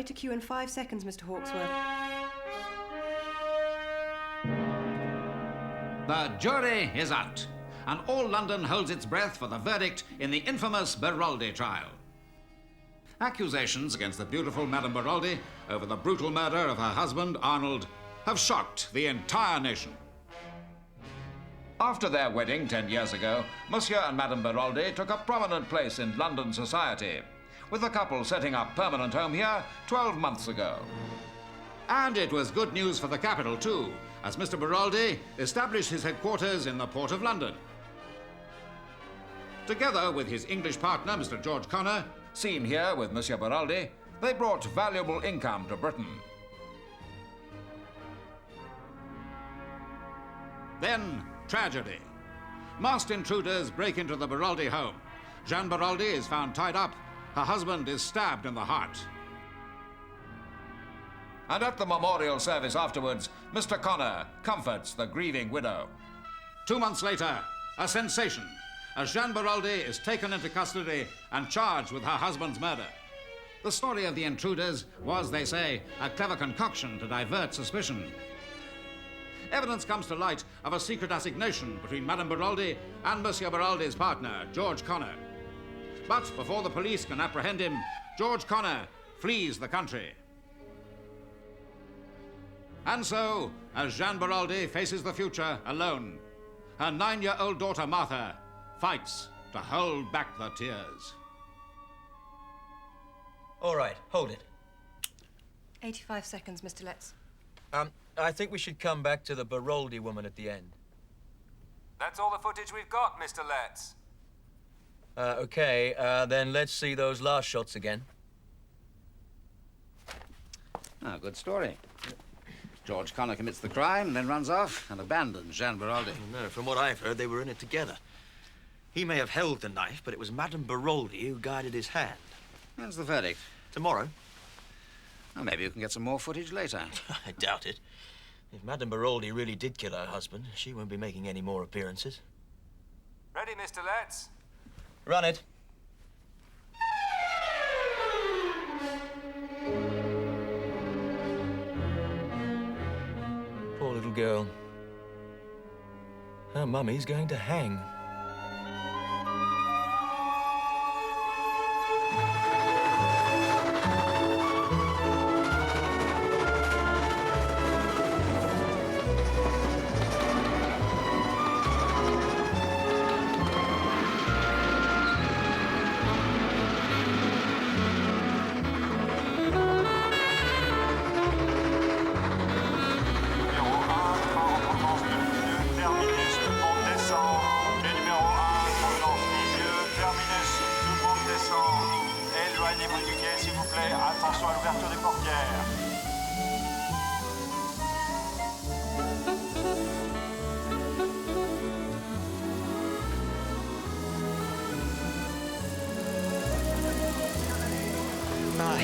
to queue in 5 seconds, Mr. Hawksworth. The jury is out, and all London holds its breath for the verdict in the infamous Beroldi trial. Accusations against the beautiful Madame Beroldi over the brutal murder of her husband, Arnold, have shocked the entire nation. After their wedding 10 years ago, Monsieur and Madame Beroldi took a prominent place in London society, with the couple setting up permanent home here 12 months ago. And it was good news for the capital, too, as Mr. Beroldi established his headquarters in the Port of London. Together with his English partner, Mr. George Connor, seen here with Monsieur Beroldi, they brought valuable income to Britain. Then, tragedy. Masked intruders break into the Beroldi home. Jeanne Beroldi is found tied up. Her husband is stabbed in the heart. And at the memorial service afterwards, Mr. Connor comforts the grieving widow. 2 months later, a sensation, as Jeanne Beroldi is taken into custody and charged with her husband's murder. The story of the intruders was, they say, a clever concoction to divert suspicion. Evidence comes to light of a secret assignation between Madame Beroldi and Monsieur Beroldi's partner, George Connor. But before the police can apprehend him, George Connor flees the country. And so, as Jeanne Beroldi faces the future alone, her 9-year-old daughter Martha fights to hold back the tears. All right, hold it. 85 seconds, Mr. Letts. I think we should come back to the Beroldi woman at the end. That's all the footage we've got, Mr. Letts. Okay, then let's see those last shots again. Ah, good story. George Connor commits the crime and then runs off and abandons Jeanne Beroldi. No, from what I've heard, they were in it together. He may have held the knife, but it was Madame Beroldi who guided his hand. When's the verdict? Tomorrow. Well, maybe you can get some more footage later. I doubt it. If Madame Beroldi really did kill her husband, she won't be making any more appearances. Ready, Mr. Letts? Run it. Poor little girl. Her mummy's going to hang.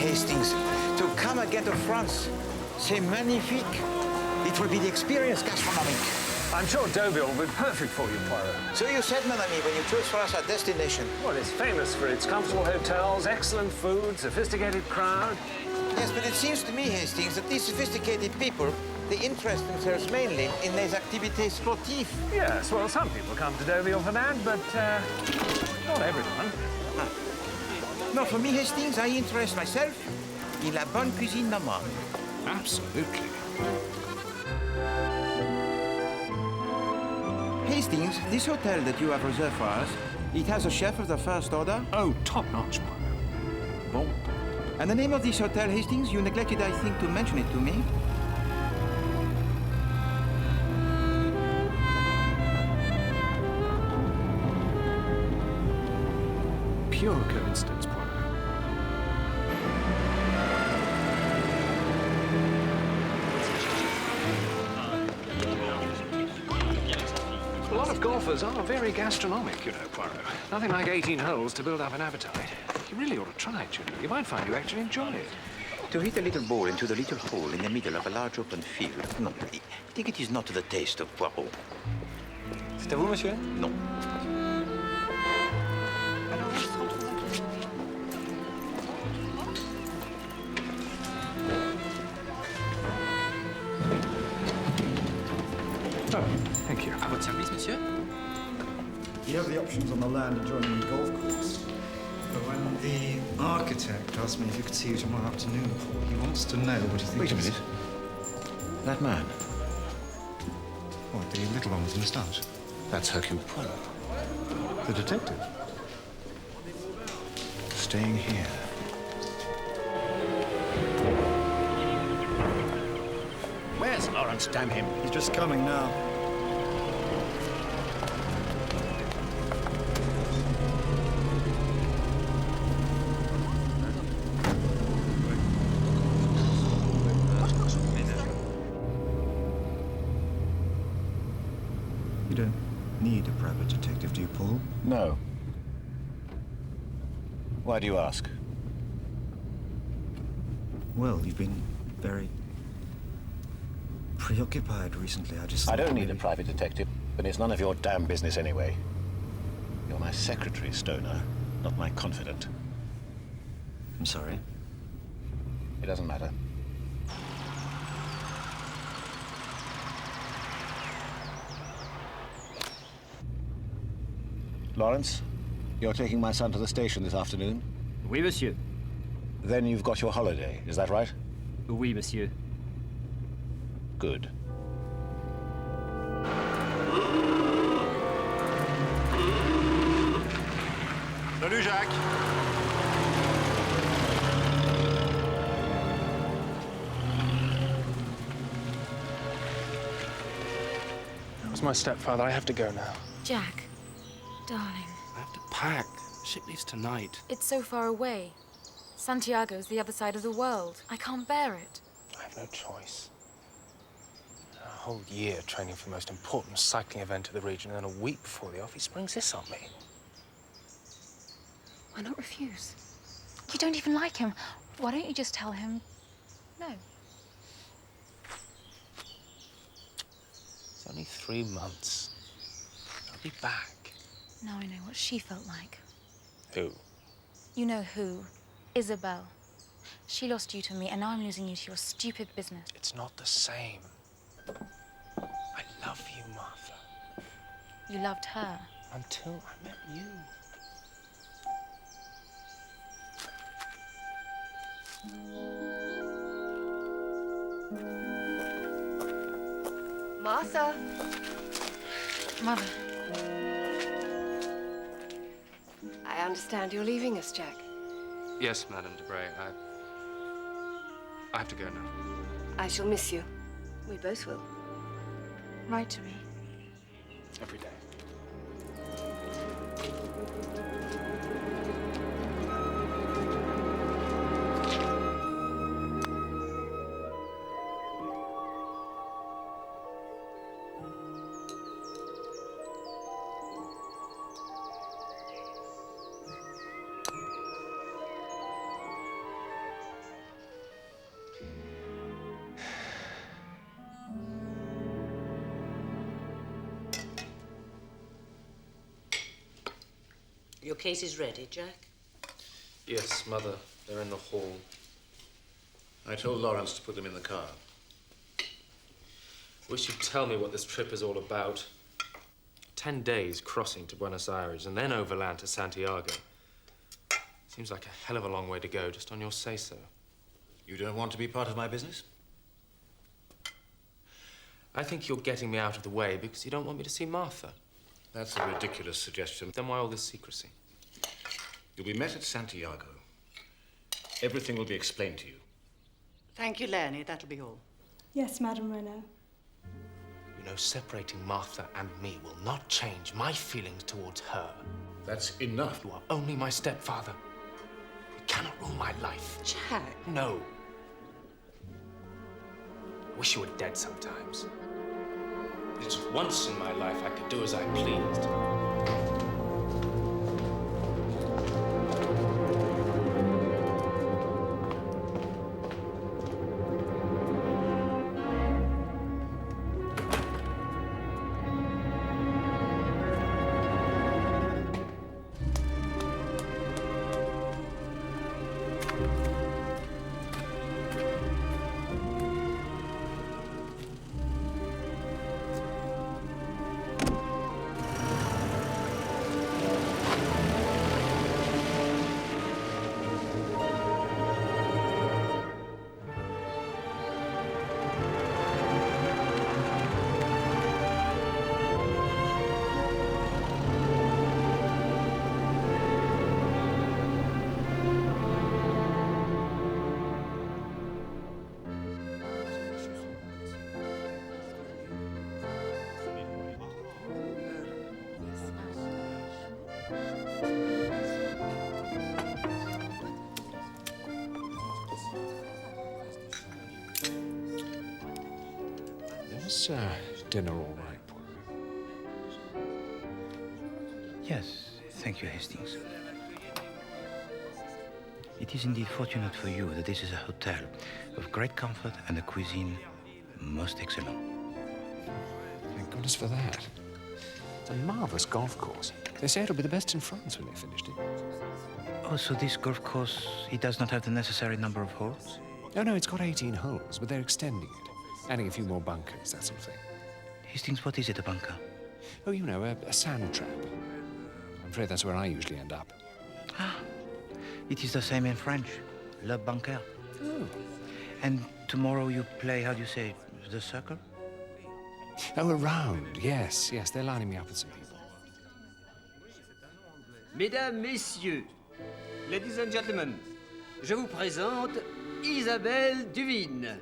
Hastings, to come again to France, c'est magnifique. It will be the experience gastronomique. I'm sure Deauville will be perfect for you, Poirot. So you said, mon ami, when you chose for us a destination. Well, it's famous for its comfortable hotels, excellent food, sophisticated crowd. Yes, but it seems to me, Hastings, that these sophisticated people, they interest themselves mainly in les activités sportives. Yes, well, some people come to Deauville for that, but not everyone. No, for me, Hastings, I interest myself in la bonne cuisine normande. Absolutely. Hastings, this hotel that you have reserved for us, it has a chef of the first order? Oh, top-notch, Poirot. Bon. And the name of this hotel, Hastings, you neglected, I think, to mention it to me. Pure coincidence, Poirot. A lot of golfers are very gastronomic, you know, Poirot. Nothing like 18 holes to build up an appetite. You really ought to try it, you know. You might find you actually enjoy it. To hit a little ball into the little hole in the middle of a large open field. No, I think it is not to the taste of Poirot. C'est à vous, monsieur? Non. Oh, thank you. À votre service, monsieur. You have the options on the land adjoining the golf course. But when the architect asked me if he could see you tomorrow afternoon, he wants to know what he thinks. Wait a minute. That man. What, the little one with the moustache? That's Hercule Poirot. The detective? Staying here. Where's Lawrence, damn him? He's just coming now. You don't need a private detective, do you, Paul? No. Why do you ask? Well, you've been very preoccupied recently. I don't need a private detective, but it's none of your damn business anyway. You're my secretary, Stoner, not my confidant. I'm sorry. It doesn't matter. Lawrence, you're taking my son to the station this afternoon? Oui, monsieur. Then you've got your holiday, is that right? Oui, monsieur. Good. Salut, Jacques. That was my stepfather. I have to go now. Jack, darling. I have to pack. Ship leaves tonight. It's so far away. Santiago's the other side of the world. I can't bear it. I have no choice. A whole year training for the most important cycling event of the region, and then a week before the off, he springs this on me. Why not refuse? You don't even like him. Why don't you just tell him no? It's only 3 months. I'll be back. Now I know what she felt like. Who? You know who. Isabel. She lost you to me, and now I'm losing you to your stupid business. It's not the same. I love you, Martha. You loved her. Until I met you. Martha. Mother. I understand you're leaving us, Jack. Yes, Madame de Bray. I have to go now. I shall miss you. We both will. Write to me. Every day. Your case is ready, Jack? Yes, Mother. They're in the hall. I told Lawrence to put them in the car. Wish you'd tell me what this trip is all about. 10 days crossing to Buenos Aires and then overland to Santiago. Seems like a hell of a long way to go, just on your say-so. You don't want to be part of my business? I think you're getting me out of the way because you don't want me to see Martha. That's a ridiculous suggestion. Then why all this secrecy? You'll be met at Santiago. Everything will be explained to you. Thank you, Lenny. That'll be all. Yes, Madame Renaud. You know, separating Martha and me will not change my feelings towards her. That's enough. You are only my stepfather. You cannot rule my life. Jack. No. I wish you were dead sometimes. Just once in my life I could do as I pleased. Was dinner all right, Poirot? Yes, thank you, Hastings. It is indeed fortunate for you that this is a hotel of great comfort and a cuisine most excellent. Thank goodness for that. It's a marvellous golf course. They say it'll be the best in France when they finished it. Oh, so this golf course, it does not have the necessary number of holes? No, it's got 18 holes, but they're extending it. Adding a few more bunkers, that sort of thing. Hastings, what is it, a bunker? Oh, you know, a sand trap. I'm afraid that's where I usually end up. Ah, it is the same in French. Le bunker. Oh. And tomorrow you play, how do you say, the circle? Oh, around, yes. They're lining me up with some people. Mesdames, Messieurs, ladies and gentlemen, je vous présente Isabelle Duvine.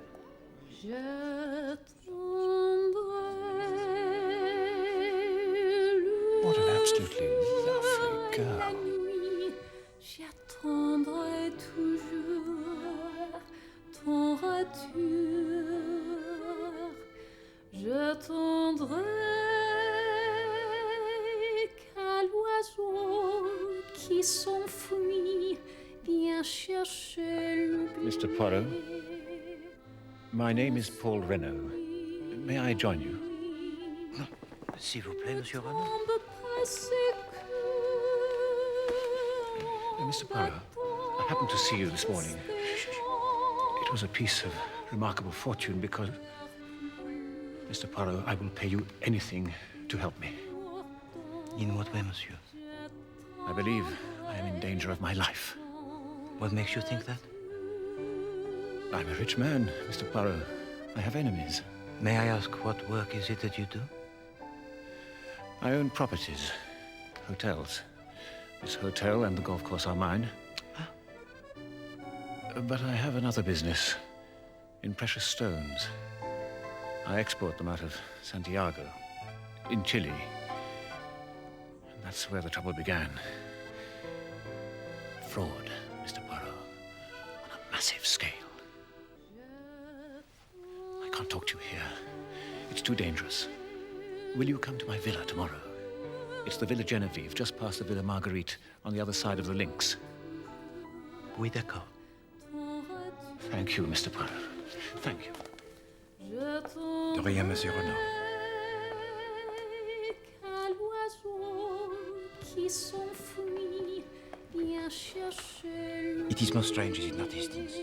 What an absolutely lovely girl. J'attendrai toujours ton retour. J'attendrai qu'à l'oiseau qui s'enfuit vient chercher l'oubli. Mr. Poirot, my name is Paul Renault. May I join you? S'il vous plaît, Monsieur Renault. Mr. Poirot, I happened to see you this morning. It was a piece of remarkable fortune because... Mr. Poirot, I will pay you anything to help me. In what way, Monsieur? I believe I am in danger of my life. What makes you think that? I'm a rich man, Mr. Poirot. I have enemies. May I ask what work is it that you do? I own properties, hotels. This hotel and the golf course are mine. Huh? But I have another business in precious stones. I export them out of Santiago, in Chile. And that's where the trouble began. Fraud, Mr. Poirot, on a massive scale. I can't talk to you here. It's too dangerous. Will you come to my villa tomorrow? It's the Villa Genevieve, just past the Villa Marguerite, on the other side of the links. Oui, d'accord. Thank you, Mr. Poirot. Thank you. De rien, Monsieur Renault. It is most strange, is it not, Hastings?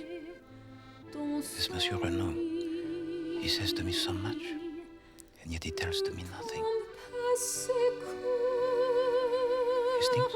This Monsieur Renault, he says to me so much, and yet he tells to me nothing. Hastings?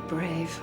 very brave.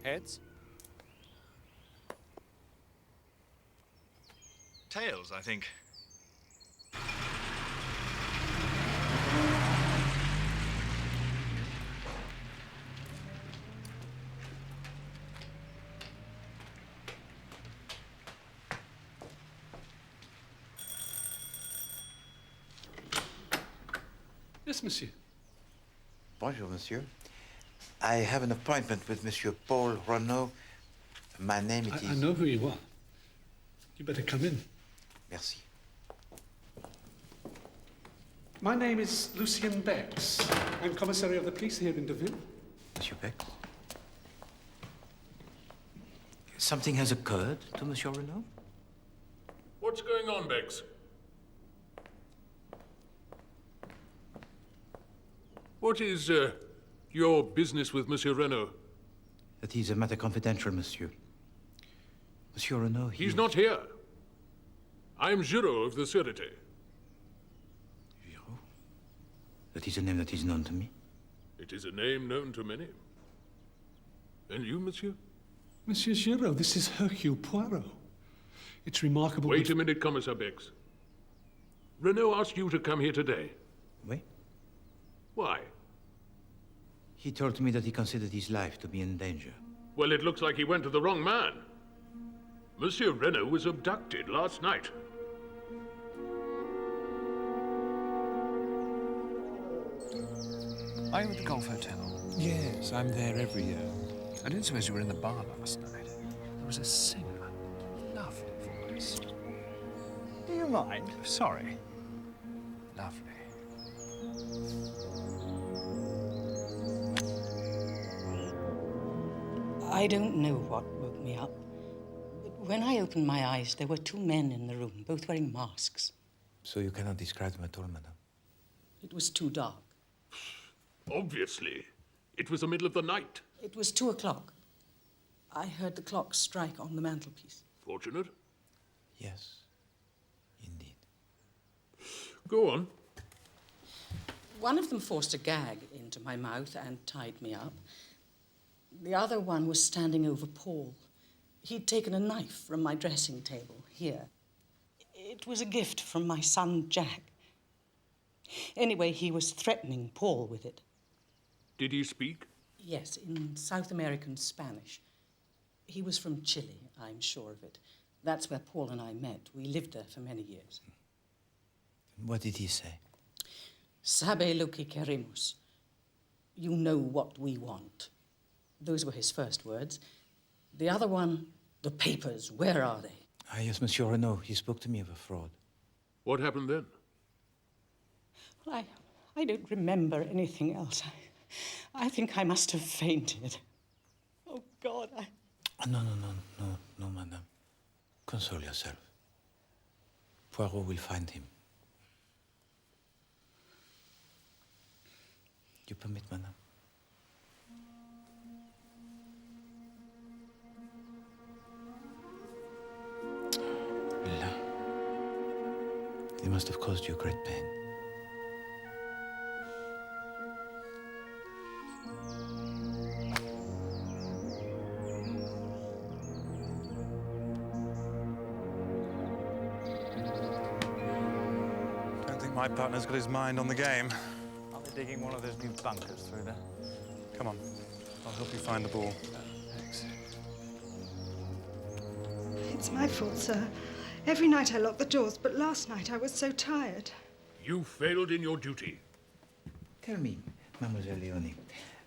Heads? Tails, I think. Yes, monsieur. Bonjour, monsieur. I have an appointment with Monsieur Paul Renaud. My name is... I know who you are. You better come in. Merci. My name is Lucien Bex. I'm commissary of the police here in Deauville. Monsieur Bex? Something has occurred to Monsieur Renaud? What's going on, Bex? What is, your business with Monsieur Renaud? That is a matter confidential, monsieur. Monsieur Renaud, He's not here. I'm Giraud of the Sûreté. Giraud? That is a name that is known to me. It is a name known to many. And you, monsieur? Monsieur Giraud, this is Hercule Poirot. It's remarkable... Wait a minute, Commissar Bex. Renaud asked you to come here today. Oui? Why? He told me that he considered his life to be in danger. Well, it looks like he went to the wrong man. Monsieur Renaud was abducted last night. Are you at the Golf Hotel? Yes, I'm there every year. I didn't suppose you were in the bar last night. There was a singer. Lovely voice. Do you mind? Sorry. Lovely. I don't know what woke me up. But when I opened my eyes, there were two men in the room, both wearing masks. So you cannot describe them at all, madame? It was too dark. Obviously. It was the middle of the night. It was 2 o'clock. I heard the clock strike on the mantelpiece. Fortunate? Yes, indeed. Go on. One of them forced a gag into my mouth and tied me up. The other one was standing over Paul. He'd taken a knife from my dressing table, here. It was a gift from my son, Jack. Anyway, he was threatening Paul with it. Did he speak? Yes, in South American Spanish. He was from Chile, I'm sure of it. That's where Paul and I met. We lived there for many years. What did he say? Sabe lo que queremos. You know what we want. Those were his first words. The other one, the papers, where are they? Ah, yes, Monsieur Renaud. He spoke to me of a fraud. What happened then? Well, I don't remember anything else. I think I must have fainted. Oh, God, No, madame. Console yourself. Poirot will find him. You permit, madame? Là. They must have caused you great pain. My partner's got his mind on the game. I'll be digging one of those new bunkers through there. Come on, I'll help you find the ball. Thanks. It's my fault, sir. Every night I lock the doors, but last night I was so tired. You failed in your duty. Tell me, Mademoiselle Leonie,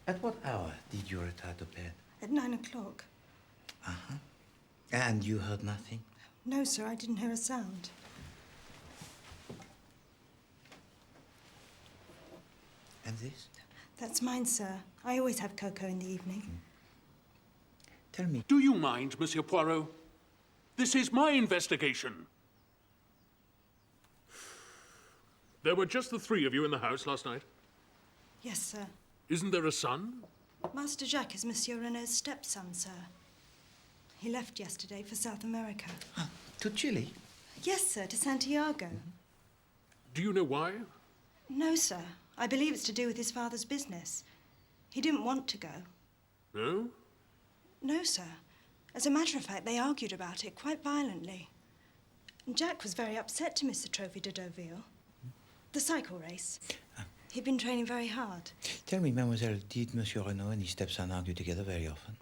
at what hour did you retire to bed? At 9 o'clock. Uh-huh. And you heard nothing? No, sir, I didn't hear a sound. And this? That's mine, sir. I always have cocoa in the evening. Tell me. Do you mind, Monsieur Poirot? This is my investigation. There were just the three of you in the house last night? Yes, sir. Isn't there a son? Master Jacques is Monsieur Renaud's stepson, sir. He left yesterday for South America. To Chile? Yes, sir, to Santiago. Do you know why? No, sir. I believe it's to do with his father's business. He didn't want to go. No? No, sir. As a matter of fact, they argued about it quite violently. And Jack was very upset to miss the Trophy de Deauville. The cycle race. He'd been training very hard. Tell me, mademoiselle, did Monsieur Renaud and his stepson argue together very often?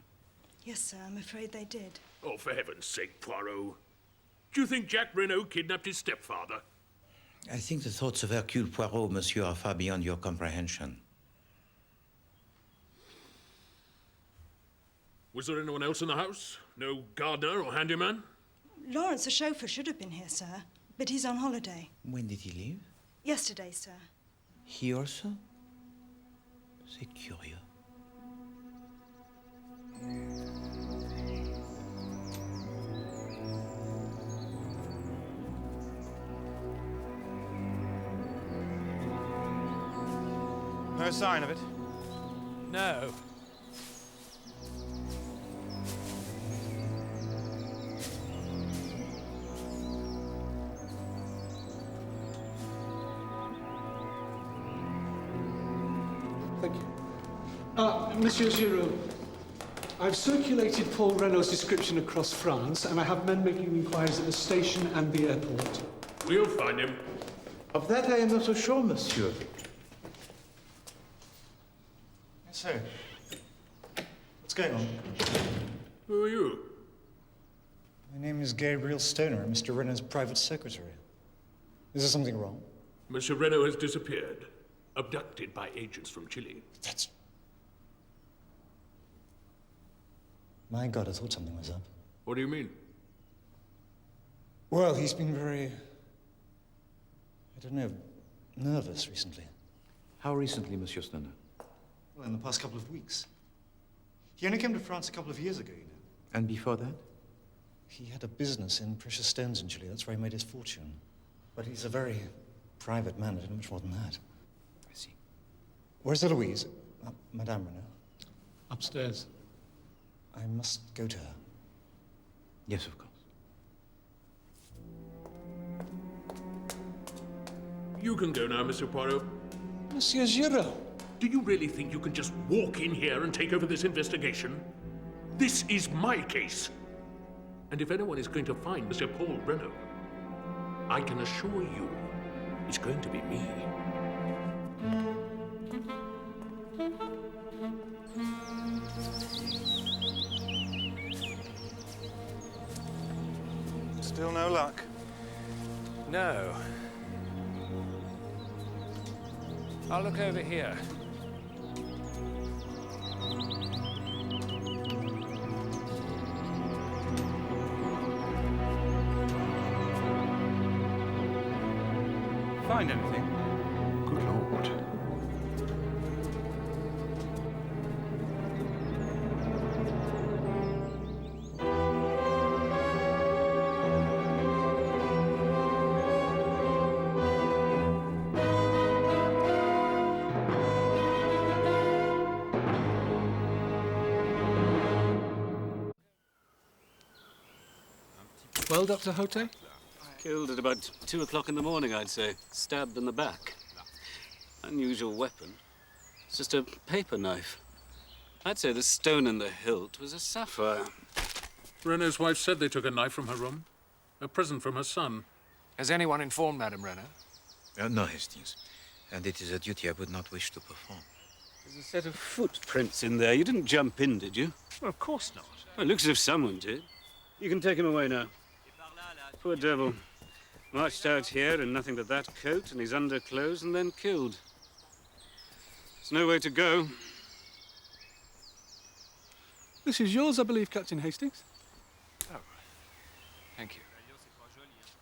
Yes, sir, I'm afraid they did. Oh, for heaven's sake, Poirot. Do you think Jacques Renaud kidnapped his stepfather? I think the thoughts of Hercule Poirot, monsieur, are far beyond your comprehension. Was there anyone else in the house? No gardener or handyman? Lawrence, the chauffeur, should have been here, sir, but he's on holiday. When did he leave? Yesterday, sir. He also? C'est curieux. No sign of it? No. Thank you. Monsieur Giraud, I've circulated Paul Renaud's description across France, and I have men making inquiries at the station and the airport. We'll find him. Of that I am not so sure, monsieur. So, what's going on? Who are you? My name is Gabriel Stoner, I'm Mr. Renaud's private secretary. Is there something wrong? Monsieur Renaud has disappeared, abducted by agents from Chile. That's... My God, I thought something was up. What do you mean? Well, he's been very... I don't know, nervous recently. How recently, Monsieur Stoner? Well, in the past couple of weeks. He only came to France a couple of years ago, you know. And before that? He had a business in precious stones in Chile. That's where he made his fortune. But he's a very private man. I don't know much more than that. I see. Where's Eloise? Madame Renaud? Upstairs. I must go to her. Yes, of course. You can go now, Monsieur Poirot. Monsieur Giraud. Do you really think you can just walk in here and take over this investigation? This is my case. And if anyone is going to find Monsieur Paul Renaud, I can assure you it's going to be me. No. I'll look over here. Find anything? Good Lord. Well, Dr. Hote? Killed at about 2 o'clock in the morning, I'd say. Stabbed in the back. Unusual weapon. It's just a paper knife. I'd say the stone in the hilt was a sapphire. Renault's wife said they took a knife from her room. A present from her son. Has anyone informed Madame Renault? No, Hastings. And it is a duty I would not wish to perform. There's a set of footprints in there. You didn't jump in, did you? Well, of course not. Well, it looks as if someone did. You can take him away now. Poor devil. Marched out here in nothing but that coat and his underclothes and then killed. There's no way to go. This is yours, I believe, Captain Hastings. Oh, thank you.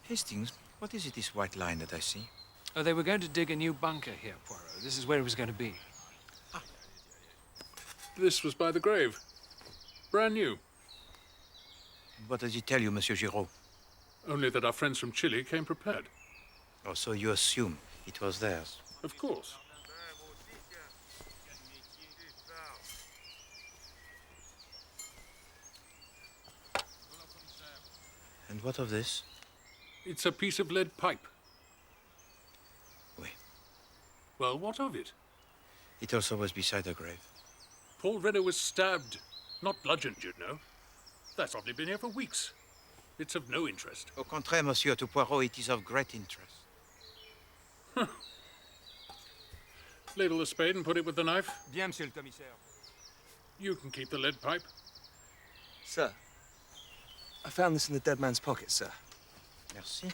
Hastings, what is it, this white line that I see? Oh, they were going to dig a new bunker here, Poirot. This is where it was going to be. This was by the grave. Brand new. What does it tell you, Monsieur Giraud? Only that our friends from Chile came prepared. Oh, so you assume it was theirs? Of course. And what of this? It's a piece of lead pipe. Oui. Well, what of it? It also was beside the grave. Paul Renault was stabbed, not bludgeoned, you know. That's only been here for weeks. It's of no interest. Au contraire, monsieur, to Poirot, it is of great interest. Ladle the spade and put it with the knife. Bien, monsieur le commissaire. You can keep the lead pipe. Sir, I found this in the dead man's pocket, sir. Merci.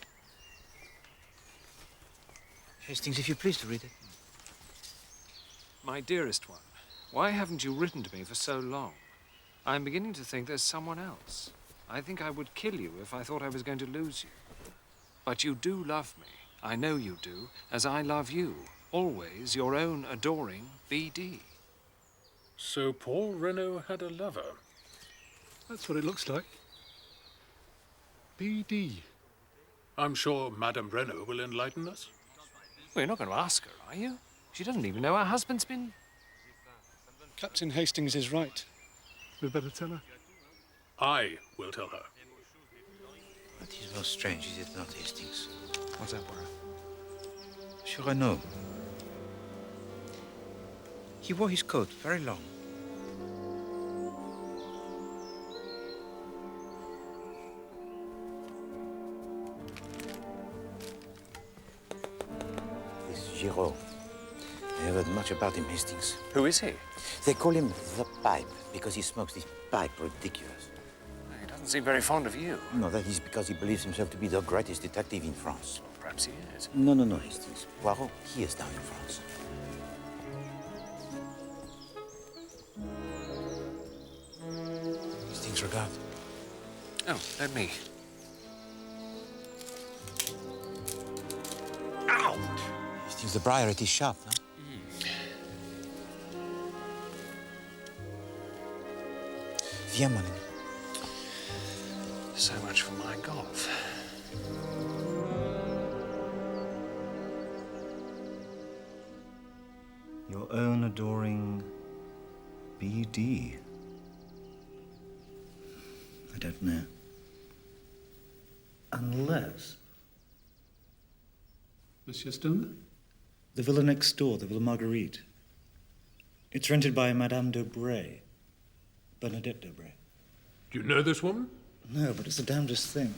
Hastings, if you please to read it. My dearest one, why haven't you written to me for so long? I'm beginning to think there's someone else. I think I would kill you if I thought I was going to lose you. But you do love me. I know you do, as I love you. Always your own adoring B.D. So Paul Renault had a lover. That's what it looks like. B.D. I'm sure Madame Renault will enlighten us. Well, you're not going to ask her, are you? She doesn't even know her husband's been... Captain Hastings is right. We'd better tell her. I will tell her. That is most strange, is it not, Hastings? What's that, Poirot? Monsieur Renault. He wore his coat very long. This Giraud. I have heard much about him, Hastings. Who is he? They call him the Pipe because he smokes this pipe ridiculous. He doesn't seem very fond of you. No, that is because he believes himself to be the greatest detective in France. Well, perhaps he is. No, Hastings. Poirot, he is down in France. Hastings, regard. Oh, let me. Ow! Hastings, the briar, it is sharp, huh? Viens, mon ami. So much for my golf. Your own adoring B.D. I don't know. Unless... Monsieur Stone? The villa next door, the Villa Marguerite. It's rented by Madame d'Aubray. Bernadette d'Aubray. Do you know this woman? No, but it's the damnedest thing.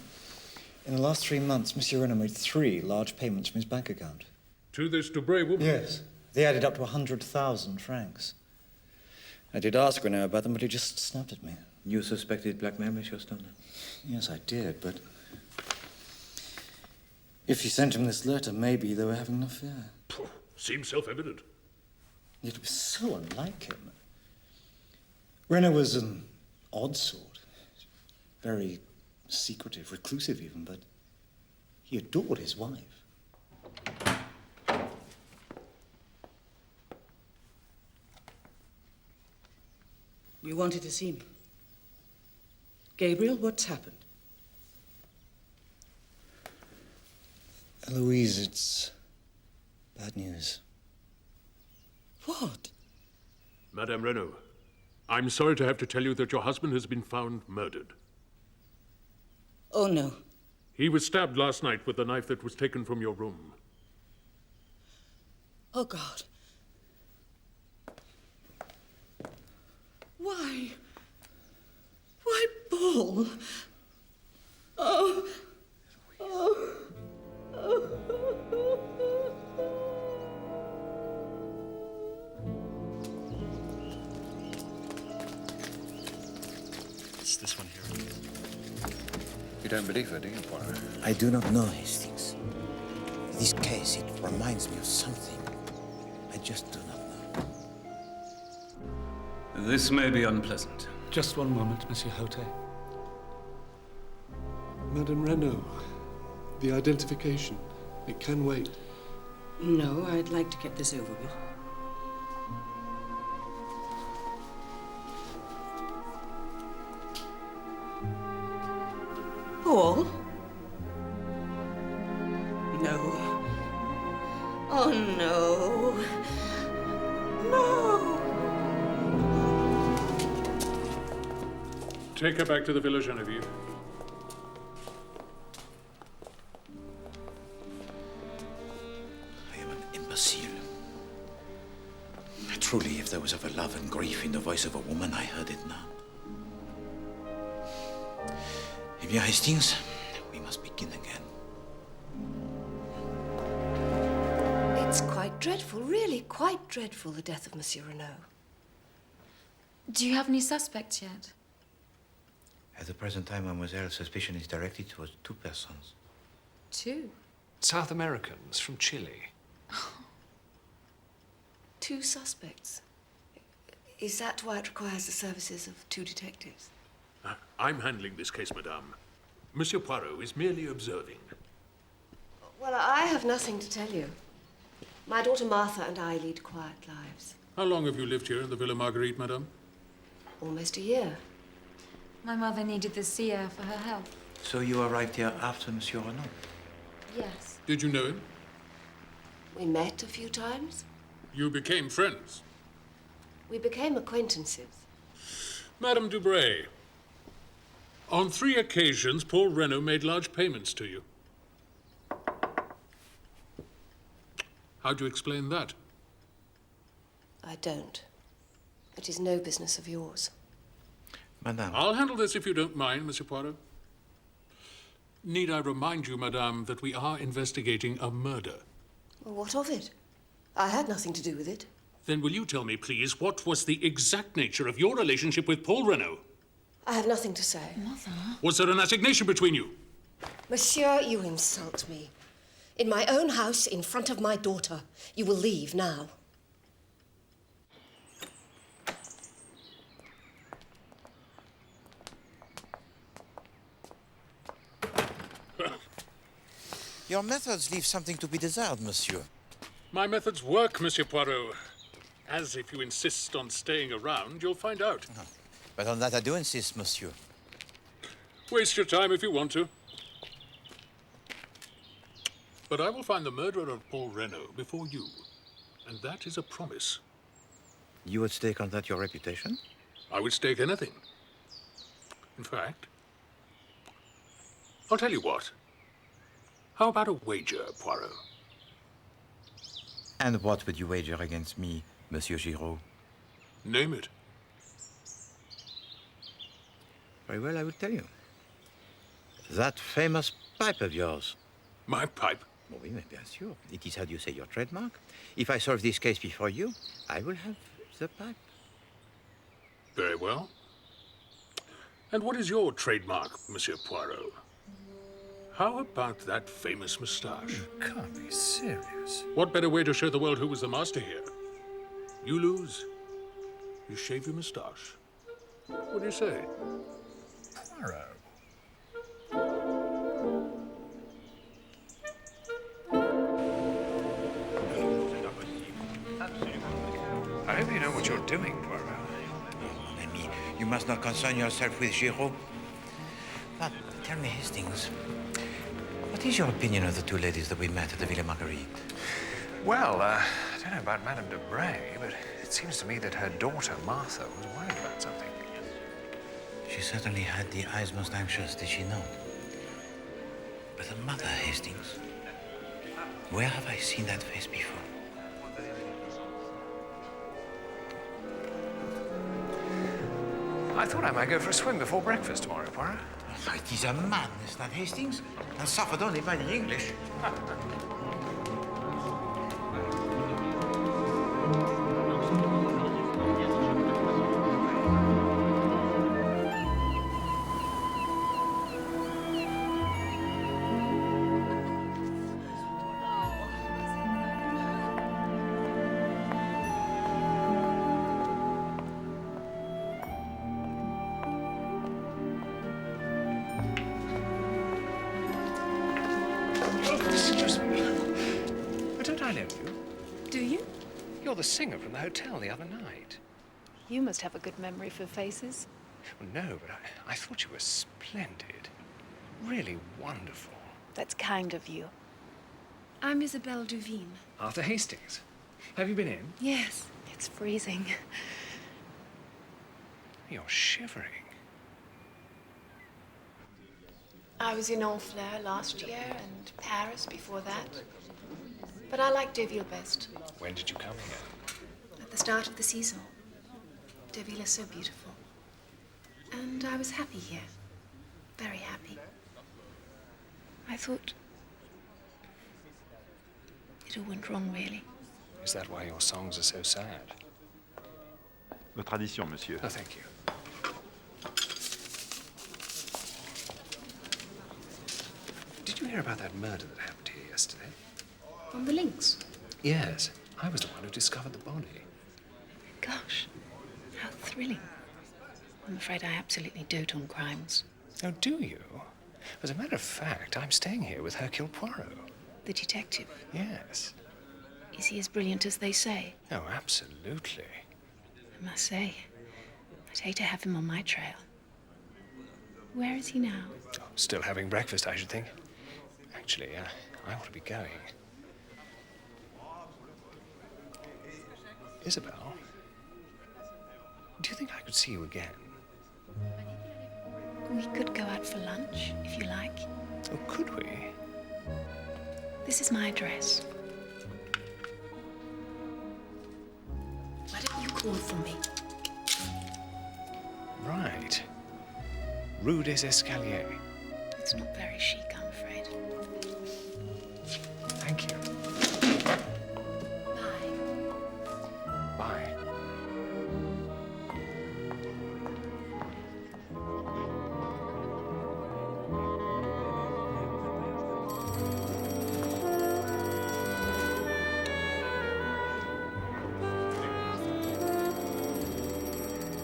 In the last 3 months, Monsieur Renault made 3 large payments from his bank account. To this Debray woman? Yes. They added up to 100,000 francs. I did ask Renault about them, but he just snapped at me. You suspected blackmail, Monsieur Stone? Yes, I did, but... If he sent him this letter, maybe they were having an affair. Seems self-evident. Yet it was so unlike him. Renaud was an odd sort. Very secretive, reclusive even, but he adored his wife. You wanted to see me. Gabriel, what's happened? Eloise, it's bad news. What? Madame Renaud, I'm sorry to have to tell you that your husband has been found murdered. Oh, no. He was stabbed last night with the knife that was taken from your room. Oh, God. Why? Why, Paul? Oh. Oh. It's this one here. You don't believe her, do you, Poirot? I do not know Hastings. This case, it reminds me of something. I just do not know. This may be unpleasant. Just one moment, Monsieur Hote. Madame Renaud, the identification, it can wait. No, I'd like to get this over with. Paul? No. Oh, no. No! Take her back to the Villa Genevieve. I am an imbecile. Truly, if there was ever love and grief in the voice of a woman, I heard it now. Eh bien, Hastings, we must begin again. It's quite dreadful, really quite dreadful, the death of Monsieur Renaud. Do you have any suspects yet? At the present time, mademoiselle, suspicion is directed towards 2 persons. 2? South Americans from Chile. 2 suspects. Is that why it requires the services of 2 detectives? I'm handling this case, madame. Monsieur Poirot is merely observing. Well, I have nothing to tell you. My daughter Martha and I lead quiet lives. How long have you lived here in the Villa Marguerite, madame? Almost a year. My mother needed the sea air for her health. So you arrived here after Monsieur Renaud? Yes. Did you know him? We met a few times. You became friends. We became acquaintances. Madame Dubray, on 3 occasions, Paul Renaud made large payments to you. How do you explain that? I don't. It is no business of yours. Madame. I'll handle this if you don't mind, Monsieur Poirot. Need I remind you, madame, that we are investigating a murder? Well, what of it? I had nothing to do with it. Then will you tell me, please, what was the exact nature of your relationship with Paul Renaud? I have nothing to say. Mother? Was there an assignation between you? Monsieur, you insult me. In my own house, in front of my daughter. You will leave now. Your methods leave something to be desired, monsieur. My methods work, Monsieur Poirot. As if you insist on staying around, you'll find out. But on that I do insist, monsieur. Waste your time if you want to. But I will find the murderer of Paul Renaud before you. And that is a promise. You would stake on that your reputation? I would stake anything. In fact, I'll tell you what. How about a wager, Poirot? And what would you wager against me, Monsieur Giraud? Name it. Very well, I will tell you. That famous pipe of yours. My pipe? Oh, oui, mais bien sûr. It is, how do you say, your trademark. If I solve this case before you, I will have the pipe. Very well. And what is your trademark, Monsieur Poirot? How about that famous moustache? You can't be serious. What better way to show the world who was the master here? You lose, you shave your moustache. What do you say? Poirot. I hope you know what you're doing, Poirot. Mon ami, you must not concern yourself with Giraud. But tell me, Hastings, what is your opinion of the two ladies that we met at the Villa Marguerite? Well, I don't know about Madame de Bray, but it seems to me that her daughter, Martha, was worried about something. She certainly had the eyes most anxious, did she not? But her mother, Hastings, where have I seen that face before? I thought I might go for a swim before breakfast tomorrow, Poirot. It is a madness, that Hastings, and suffered only by the English. Excuse me. But don't I know you? Do you? You're the singer from the hotel the other night. You must have a good memory for faces. Well, no, but I thought you were splendid. Really wonderful. That's kind of you. I'm Isabelle Duveen. Arthur Hastings. Have you been in? Yes, it's freezing. You're shivering. I was in Honfleur last year and Paris before that. But I like Deauville best. When did you come here? At the start of the season. Deauville is so beautiful. And I was happy here. Very happy. I thought it all went wrong, really. Is that why your songs are so sad? Votre addition, monsieur. Oh, thank you. Did you hear about that murder that happened here yesterday? On the links? Yes. I was the one who discovered the body. Gosh, how thrilling. I'm afraid I absolutely dote on crimes. Oh, do you? As a matter of fact, I'm staying here with Hercule Poirot. The detective? Yes. Is he as brilliant as they say? Oh, absolutely. I must say, I'd hate to have him on my trail. Where is he now? Oh, still having breakfast, I should think. Actually, I ought to be going. Isabel, do you think I could see you again? We could go out for lunch, if you like. Oh, could we? This is my address. Why don't you call for me? Right. Rue des Escaliers. It's not very chic, I'm afraid. Thank you. Bye. Bye.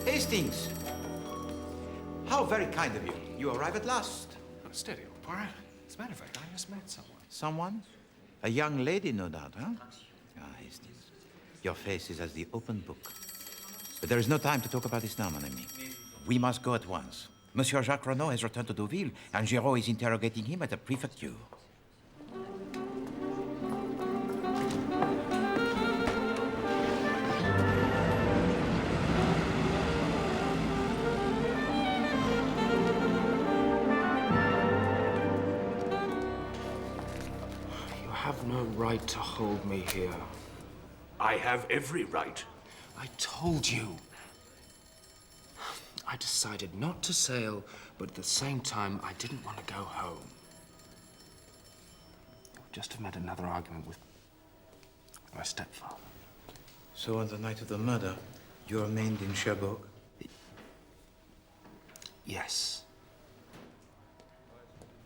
Hastings! How very kind of you. You arrive at last. Oh, steady, old Poirot. As a matter of fact, I just met someone. Someone? A young lady, no doubt, huh? Ah, Hastings. Your face is as the open book. But there is no time to talk about this now, mon ami. We must go at once. Monsieur Jacques Renaud has returned to Deauville, and Giraud is interrogating him at the prefecture. You have no right to hold me here. I have every right. I told you. I decided not to sail, but at the same time, I didn't want to go home. Just have met another argument with my stepfather. So on the night of the murder, you remained in Cherbourg? Yes.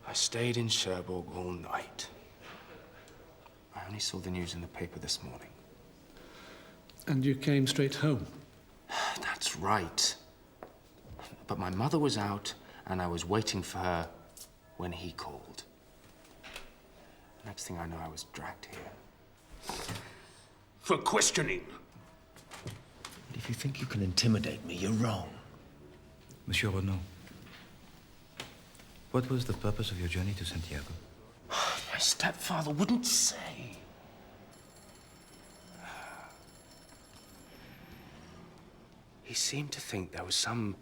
I stayed in Cherbourg all night. I only saw the news in the paper this morning. And you came straight home? That's right. But my mother was out, and I was waiting for her when he called. Next thing I know, I was dragged here. For questioning. If you think you can intimidate me, you're wrong. Monsieur Renaud, what was the purpose of your journey to Santiago? My stepfather wouldn't say. He seemed to think there was some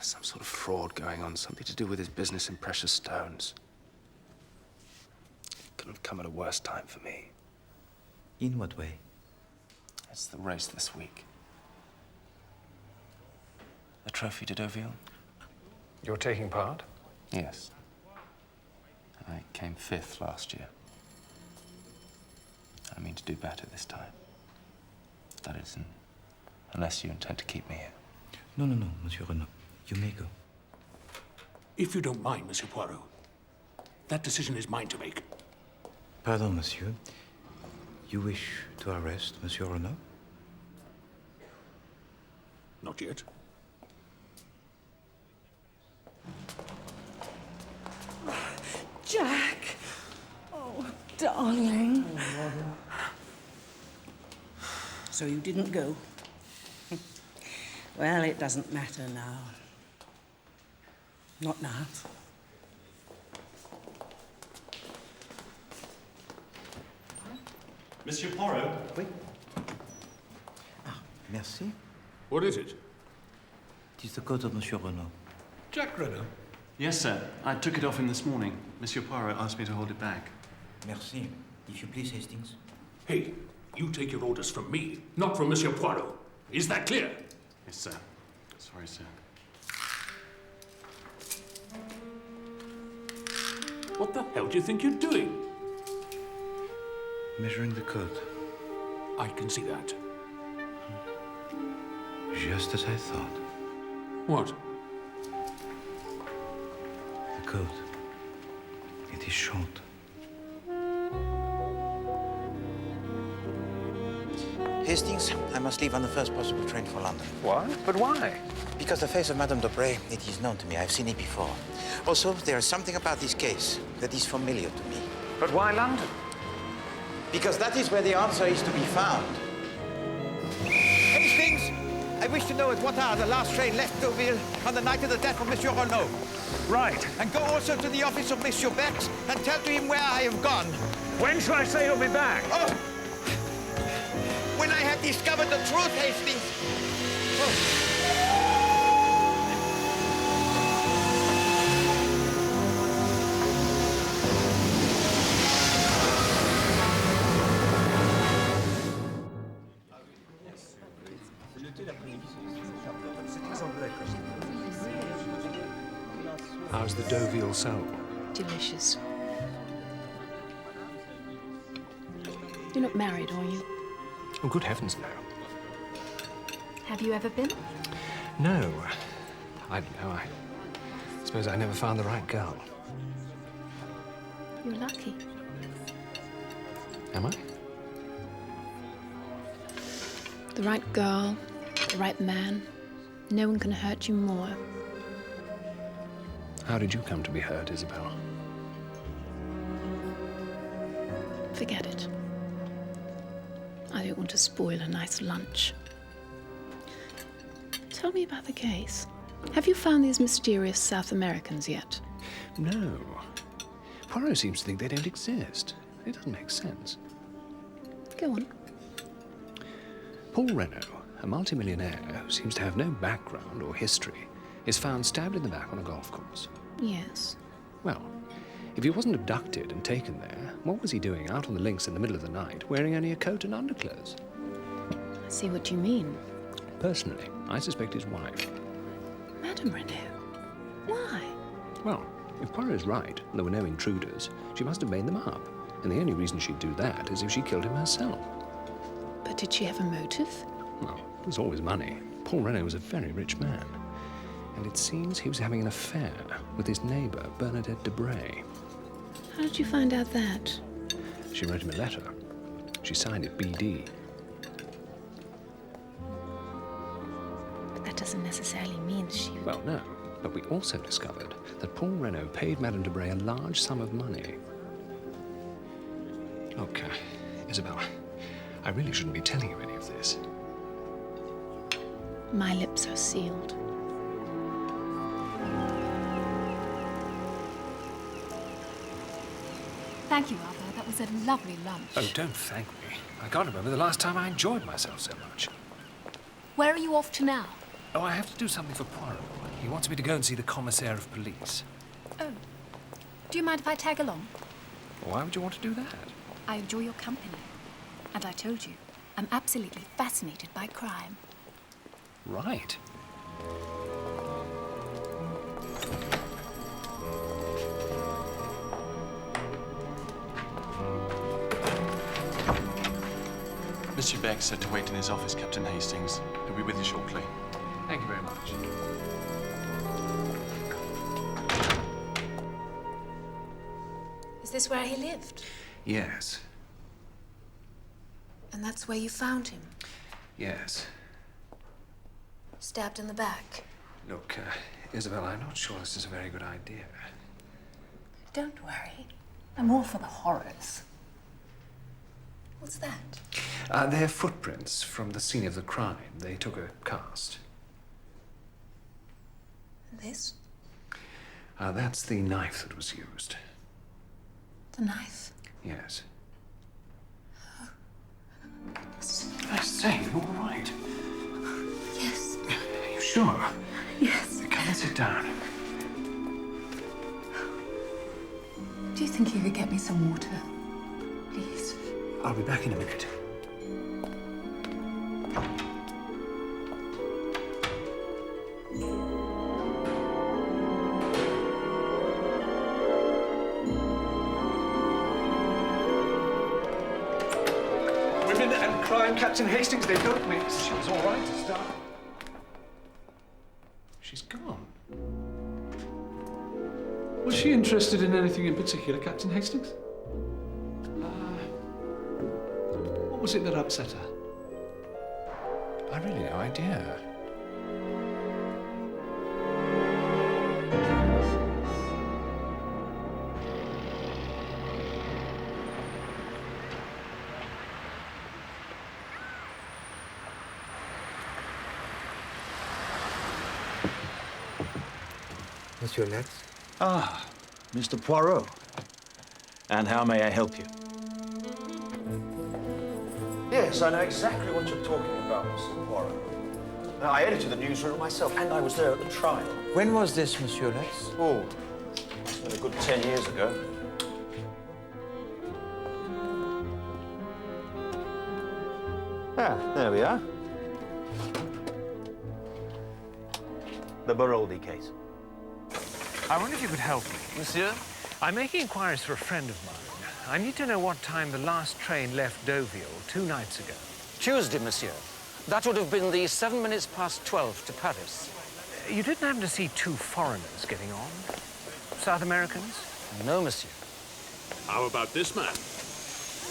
sort of fraud going on, something to do with his business in precious stones. Couldn't have come at a worse time for me. In what way? It's the race this week. The Trophy de Deauville. You're taking part? Yes. I came 5th last year. I mean to do better this time. That is, unless you intend to keep me here. No, Monsieur Renaud. You may go. If you don't mind, Monsieur Poirot, that decision is mine to make. Pardon, monsieur. You wish to arrest Monsieur Renaud? Not yet. Jack! Oh, darling. So you didn't go? Well, it doesn't matter now. Not now. Monsieur Poirot? Oui. Ah, merci. What is it? It is the coat of Monsieur Renaud. Jack Renaud? Yes, sir. I took it off him this morning. Monsieur Poirot asked me to hold it back. Merci. If you please, Hastings. Hey, you take your orders from me, not from Monsieur Poirot. Is that clear? Yes, sir. Sorry, sir. What the hell do you think you're doing? Measuring the coat. I can see that. Just as I thought. What? The coat. It is short. Hastings, I must leave on the first possible train for London. What? But why? Because the face of Madame Dobré, it is known to me. I've seen it before. Also, there is something about this case that is familiar to me. But why London? Because that is where the answer is to be found. Hastings, I wish to know at what hour the last train left Deauville on the night of the death of Monsieur Renaud. Right. And go also to the office of Monsieur Bex and tell to him where I have gone. When shall I say you'll be back? Oh! When I have discovered the truth, Hastings. Oh. How's the Deauville sole? Delicious. You're not married, are you? Oh, good heavens, no. Have you ever been? No. I don't know. I suppose I never found the right girl. You're lucky. Am I? The right girl, the right man. No one can hurt you more. How did you come to be hurt, Isabel? Forget it. I don't want to spoil a nice lunch. Tell me about the case. Have you found these mysterious South Americans yet? No. Poirot seems to think they don't exist. It doesn't make sense. Go on. Paul Renaud, a multimillionaire who seems to have no background or history, is found stabbed in the back on a golf course. Yes. Well, if he wasn't abducted and taken there, what was he doing out on the links in the middle of the night, wearing only a coat and underclothes? I see what you mean. Personally, I suspect his wife. Madame Renaud? Why? Well, if Poirot's right, and there were no intruders, she must have made them up. And the only reason she'd do that is if she killed him herself. But did she have a motive? Well, there's always money. Paul Renaud was a very rich man. And it seems he was having an affair with his neighbour, Bernadette Debray. How did you find out that? She wrote him a letter. She signed it BD. But that doesn't necessarily mean she... Well, no. But we also discovered that Paul Renault paid Madame Debray a large sum of money. Look, Isabel, I really shouldn't be telling you any of this. My lips are sealed. Thank you, Arthur. That was a lovely lunch. Oh, don't thank me. I can't remember the last time I enjoyed myself so much. Where are you off to now? Oh, I have to do something for Poirot. He wants me to go and see the commissaire of police. Oh. Do you mind if I tag along? Why would you want to do that? I enjoy your company. And I told you, I'm absolutely fascinated by crime. Right. Mr. Beck said to wait in his office, Captain Hastings. He'll be with you shortly. Thank you very much. Is this where he lived? Yes. And that's where you found him? Yes. Stabbed in the back? Look, Isabel, I'm not sure this is a very good idea. Don't worry. I'm all for the horrors. What's that? They're footprints from the scene of the crime. They took a cast. And this? That's the knife that was used. The knife? Yes. Oh, goodness. I say, you all right? Yes. Are you sure? Yes. Come and sit down. Do you think you could get me some water? Please. I'll be back in a minute. Women and crime, Captain Hastings, they don't mix. She was all right to start. She's gone. Was she interested in anything in particular, Captain Hastings? What was it that upset her? I've really no idea. Monsieur Lex? Ah, Mr. Poirot. And how may I help you? Yes, I know exactly what you're talking about, Mr. Poirot. Now, I edited the newsroom myself, and I was there at the trial. When was this, Monsieur Lex? Oh, it's been a good 10 years ago. Ah, there we are. The Baroldi case. I wonder if you could help me. Monsieur? I'm making inquiries for a friend of mine. I need to know what time the last train left Deauville 2 nights ago. Tuesday, monsieur. That would have been the 7 minutes past 12 to Paris. You didn't happen to see 2 foreigners getting on? South Americans? No, monsieur. How about this man?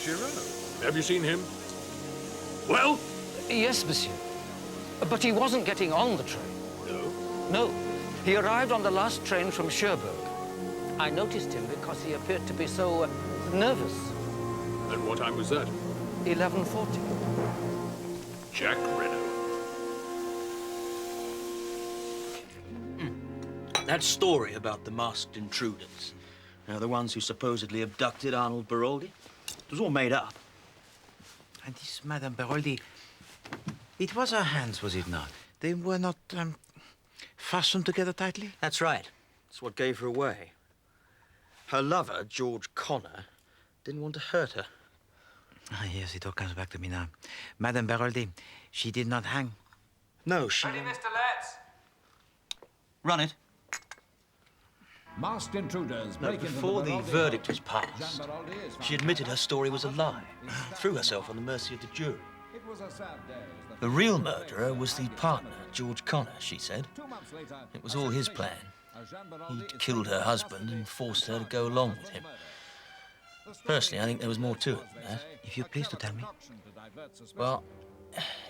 Giraud. Have you seen him? Well? Yes, monsieur. But he wasn't getting on the train. No? No. He arrived on the last train from Cherbourg. I noticed him because he appeared to be so nervous. And what time was that? 11:40. Jack Renault. That story about the masked intruders, the ones who supposedly abducted Arnold Baroldi, it was all made up. And this Madame Baroldi, it was her hands, was it not? They were not fastened together tightly? That's right. That's what gave her away. Her lover, George Connor, didn't want to hurt her. Ah, yes, it all comes back to me now. Madame Baroldi, she did not hang. No, she... Ready, Mr. Letts? Run it. Masked intruders No, break into before the Baroldi verdict was house. passed, Jean Baroldi is she admitted her story was a lie, threw herself on the mercy of the jury. It was a sad day as the The real murderer was the partner, George Connor, she said. It was all his plan. He'd killed her husband and forced her to go along with him. Personally, I think there was more to it than that. If you're pleased to tell me. Well,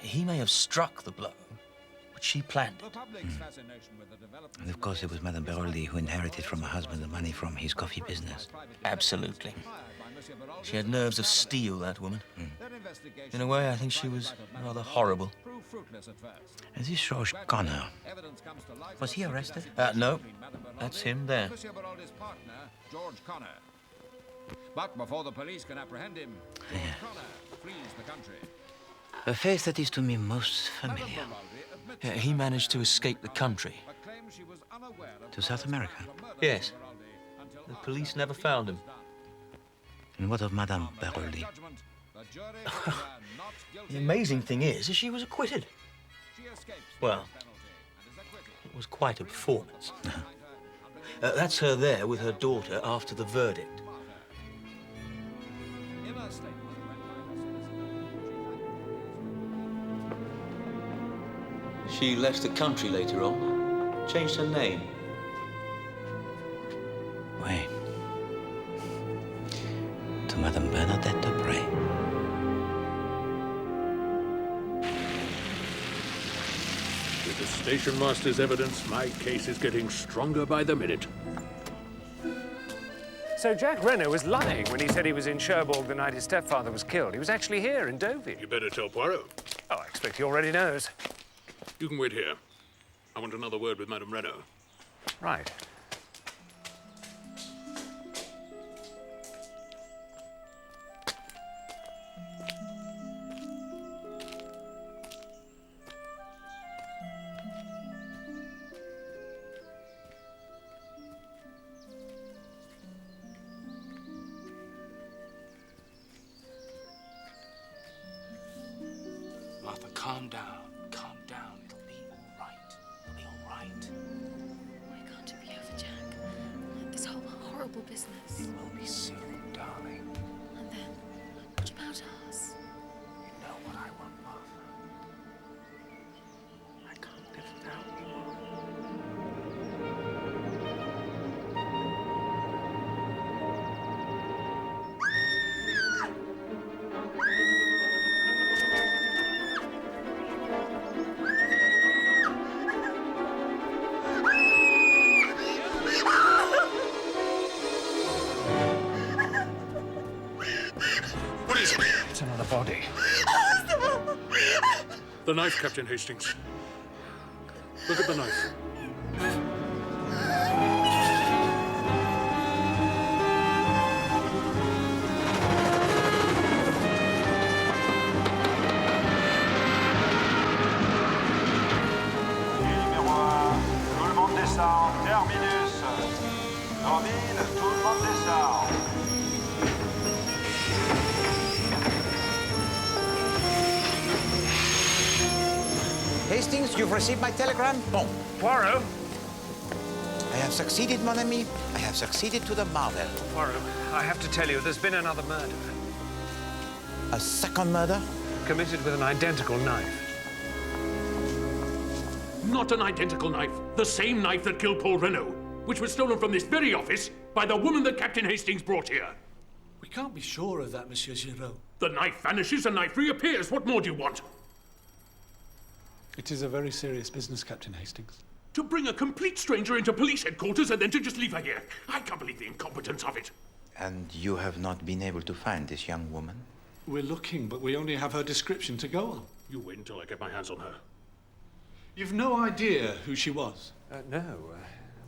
he may have struck the blow, but she planned it. And of course, it was Madame Beroldi who inherited from her husband the money from his coffee business. Absolutely. She had nerves of steel, that woman. In a way, I think she was rather horrible. And this George Connor, was he arrested? No, that's him there. But before the police can apprehend him, Connor flees the country. A face that is to me most familiar. He managed to escape the country. To South America? Yes. The police never found him. And what of Madame Beroldi? The amazing thing is she was acquitted. Well, it was quite a performance. That's her there with her daughter after the verdict. She left the country later on, changed her name. Oui. To Madame Bernadette Debray. With the station master's evidence, my case is getting stronger by the minute. So Jack Renner was lying when he said he was in Cherbourg the night his stepfather was killed. He was actually here in Deauville. You better tell Poirot. Oh, I expect he already knows. You can wait here. I want another word with Madame Renner. Right. Martha, calm down. Calm down. It'll be all right. It'll be all right. Why can't it be over, Jack? This whole horrible business. It will be soon, darling. And then, what about us? You know what I want, Martha. I can't live without you. What is it? It's another body. The knife, Captain Hastings. Look at the knife. Numéro 1, tout le monde descend. Terminus. En ville, tout le monde descend. Hastings, you've received my telegram? Bon. Poirot? I have succeeded, mon ami. I have succeeded to the marvel. Poirot, I have to tell you, there's been another murder. A second murder? Committed with an identical knife. Not an identical knife. The same knife that killed Paul Renault, which was stolen from this very office by the woman that Captain Hastings brought here. We can't be sure of that, Monsieur Giraud. The knife vanishes, the knife reappears. What more do you want? It is a very serious business, Captain Hastings. To bring a complete stranger into police headquarters and then to just leave her here. I can't believe the incompetence of it. And you have not been able to find this young woman? We're looking, but we only have her description to go on. You wait until I get my hands on her. You've no idea who she was? No.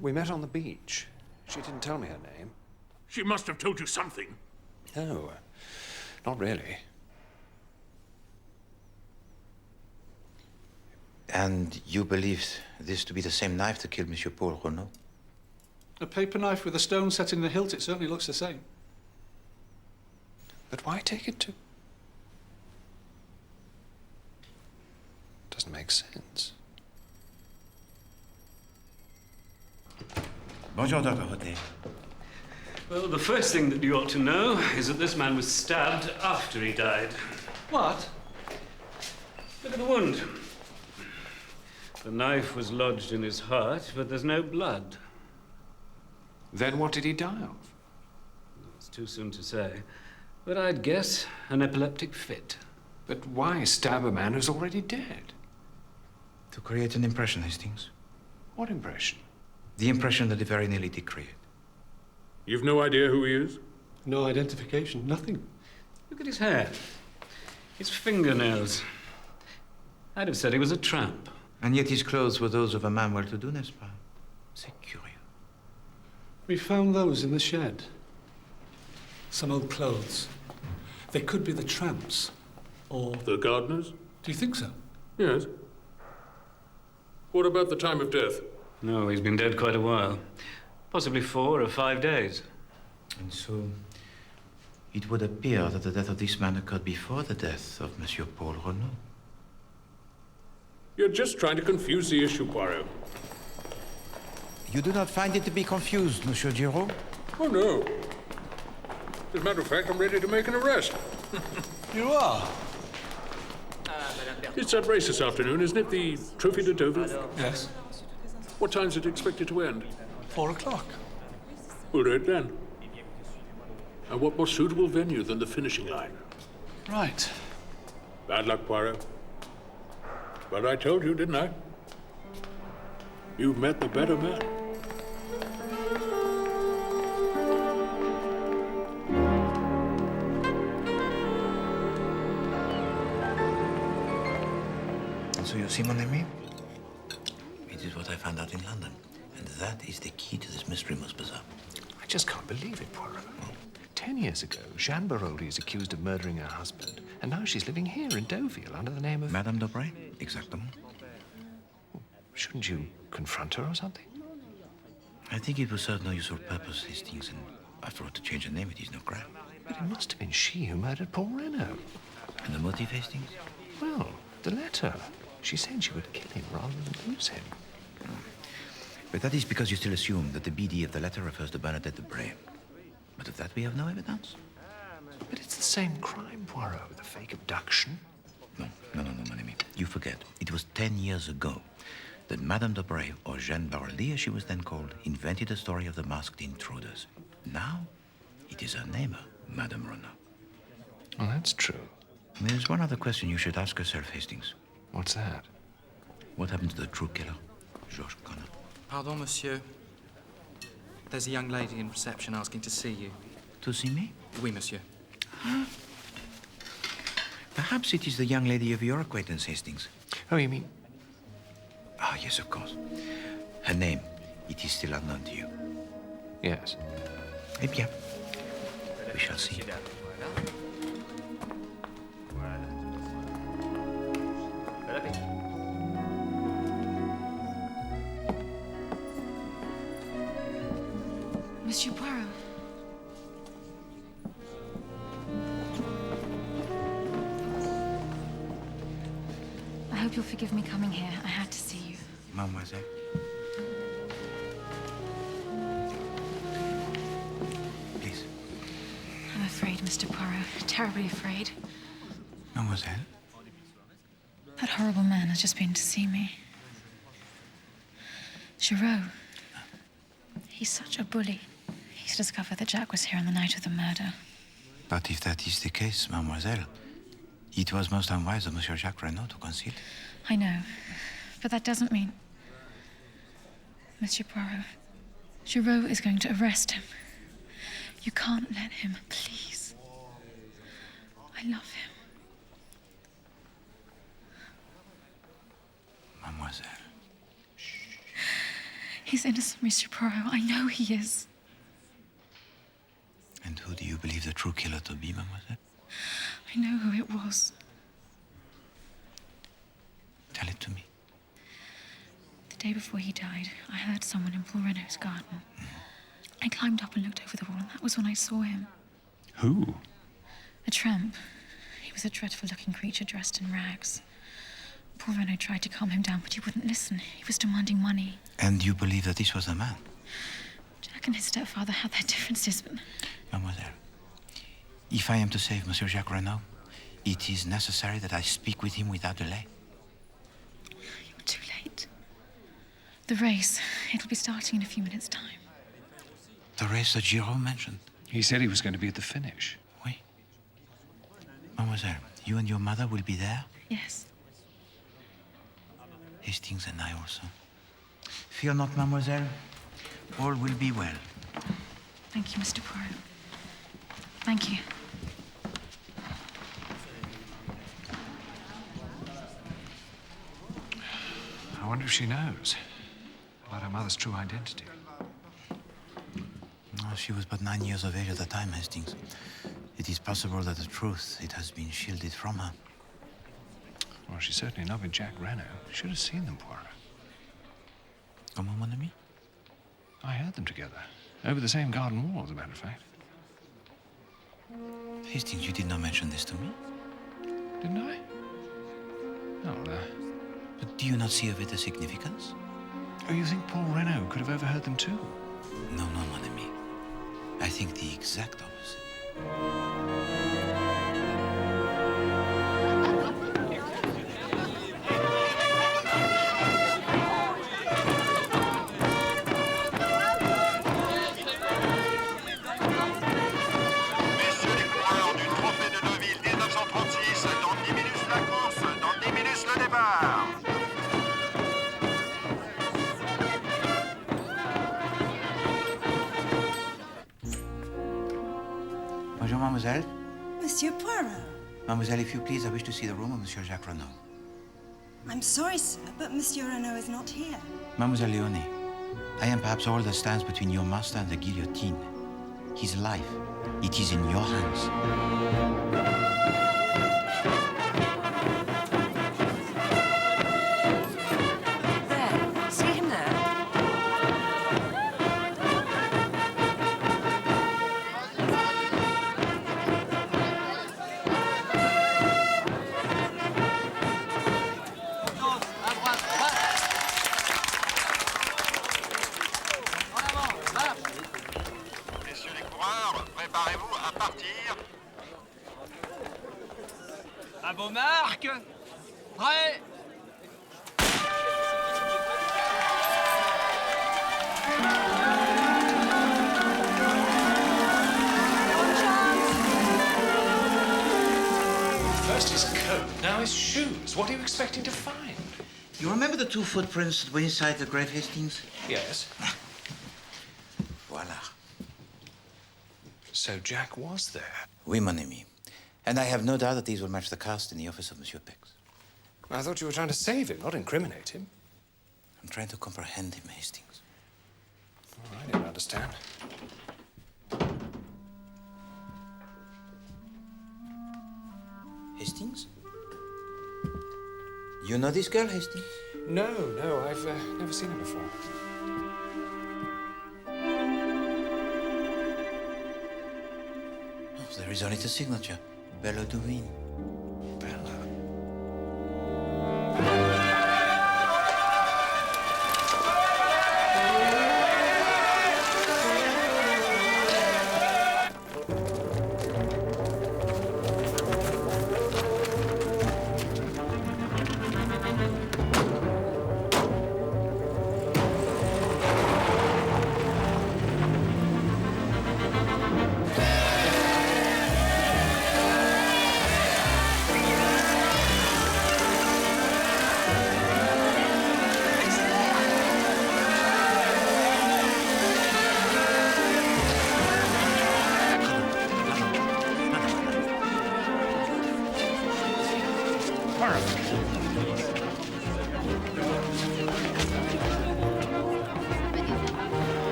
We met on the beach. She didn't tell me her name. She must have told you something. No, not really. And you believe this to be the same knife that killed Monsieur Paul Renault? A paper knife with a stone set in the hilt, it certainly looks the same. But why take it to... Doesn't make sense. Bonjour, Dr. Rotet. Well, the first thing that you ought to know is that this man was stabbed after he died. What? Look at the wound. The knife was lodged in his heart, but there's no blood. Then what did he die of? It's too soon to say, but I'd guess an epileptic fit. But why stab a man who's already dead? To create an impression, Hastings. What impression? The impression that he very nearly did create. You've no idea who he is? No identification, nothing. Look at his hair. His fingernails. I'd have said he was a tramp. And yet his clothes were those of a man well-to-do, n'est-ce pas? C'est curieux. We found those in the shed. Some old clothes. They could be the tramps. Or... The gardeners? Do you think so? Yes. What about the time of death? No, he's been dead quite a while. Possibly 4 or 5 days. And so, it would appear that the death of this man occurred before the death of Monsieur Paul Renaud. You're just trying to confuse the issue, Poirot. You do not find it to be confused, Monsieur Giraud? Oh, no. As a matter of fact, I'm ready to make an arrest. You are? It's that race this afternoon, isn't it? The Trophy de Deauville? Yes. What time's it expected to end? 4 o'clock. We'll do it then. And what more suitable venue than the finishing line? Right. Bad luck, Poirot. But I told you, didn't I? You've met the better man. So you see, mon ami? It is what I found out in London. And that is the key to this mystery most bizarre. I just can't believe it, Poirot. 10 years ago, Jeanne Baroldi is accused of murdering her husband, and now she's living here in Deauville under the name of... Madame Dobray? Exactement. Shouldn't you confront her or something? I think it will serve no useful purpose, Hastings, and after all, to change her name, it is no crime. But it must have been she who murdered Paul Renaud. And the motive, Hastings? Well, the letter. She said she would kill him rather than lose him. But that is because you still assume that the BD of the letter refers to Bernadette Dobray. But of that we have no evidence. But it's the same crime, Poirot, the fake abduction. No, mon ami. You forget. It was 10 years ago that Madame Dobray, or Jeanne Baroldi, as she was then called, invented the story of the masked intruders. Now, it is her neighbor, Madame Renaud. Oh, that's true. There's one other question you should ask yourself, Hastings. What's that? What happened to the true killer, Georges Connor? Pardon, monsieur. There's a young lady in reception asking to see you. To see me? Oui, monsieur. Perhaps it is the young lady of your acquaintance, Hastings. Oh, you mean? Ah, yes, of course. Her name, it is still unknown to you. Yes. Eh bien, we shall see. Monsieur Poirot. I hope you'll forgive me coming here. I had to see you. Mademoiselle. Please. I'm afraid, Mr. Poirot. Terribly afraid. Mademoiselle. That horrible man has just been to see me. Giraud. He's such a bully. He's discovered that Jack was here on the night of the murder. But if that is the case, mademoiselle, it was most unwise of Monsieur Jacques Renaud to conceal it. I know, but that doesn't mean... Monsieur Poirot, Giraud is going to arrest him. You can't let him, please. I love him. Mademoiselle. He's innocent, Monsieur Poirot. I know he is. And who do you believe the true killer to be, mademoiselle? I know who it was. Tell it to me. The day before he died, I heard someone in Paul Renaud's garden. I climbed up and looked over the wall, and that was when I saw him. Who? A tramp. He was a dreadful-looking creature dressed in rags. Paul Renaud tried to calm him down, but he wouldn't listen. He was demanding money. And you believe that this was the man? Jack and his stepfather had their differences, but... Mademoiselle, if I am to save Monsieur Jacques Renaud, It is necessary that I speak with him without delay. You're too late. The race, it'll be starting in a few minutes' time. The race that Giraud mentioned. He said he was going to be at the finish. Oui. Mademoiselle, you and your mother will be there? Yes. Hastings and I also. Fear not, mademoiselle. All will be well. Thank you, Mr. Poirot. Thank you. I wonder if she knows about her mother's true identity. Oh, she was but 9 years of age at the time, Hastings. It is possible that the truth, it has been shielded from her. Well, she's certainly not with Jack Reno. Should have seen them, Poirot. Comment, mon ami? I heard them together. Over the same garden wall, as a matter of fact. Hastings, you did not mention this to me. Didn't I? Oh, But do you not see of it a significance? Oh, you think Paul Reno could have overheard them too? No, no, mon ami. I think the exact opposite. Bonjour, mademoiselle. Monsieur Poirot. Mademoiselle, if you please, I wish to see the room of Monsieur Jacques Renaud. I'm sorry, sir, but Monsieur Renaud is not here. Mademoiselle Leonie, I am perhaps all that stands between your master and the guillotine. His life, it is in your hands. À vos marques, prêts. First his coat, now his shoes. What are you expecting to find? You remember the 2 footprints that were inside the grave, Hastings? Yes. Voila. So Jack was there? Oui, mon ami. And I have no doubt that these will match the cast in the office of Monsieur Pex. I thought you were trying to save him, not incriminate him. I'm trying to comprehend him, Hastings. Oh, I don't understand. Hastings? You know this girl, Hastings? No, I've never seen her before. Oh, there is only the signature. Bella Duveen. Bella?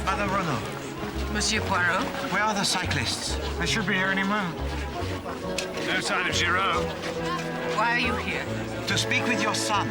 Madame Renaud. Monsieur Poirot? Where are the cyclists? They should be here any moment. No sign of Giraud. Why are you here? To speak with your son.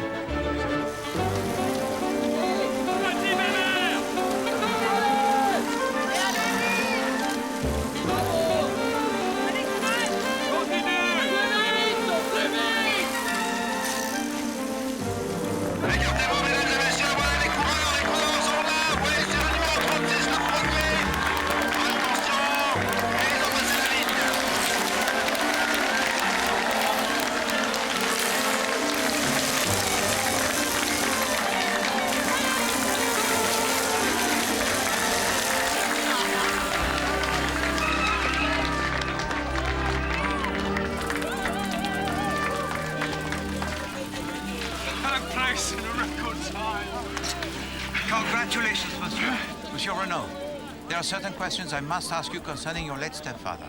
Congratulations, monsieur. Monsieur Renaud, there are certain questions I must ask you concerning your late stepfather.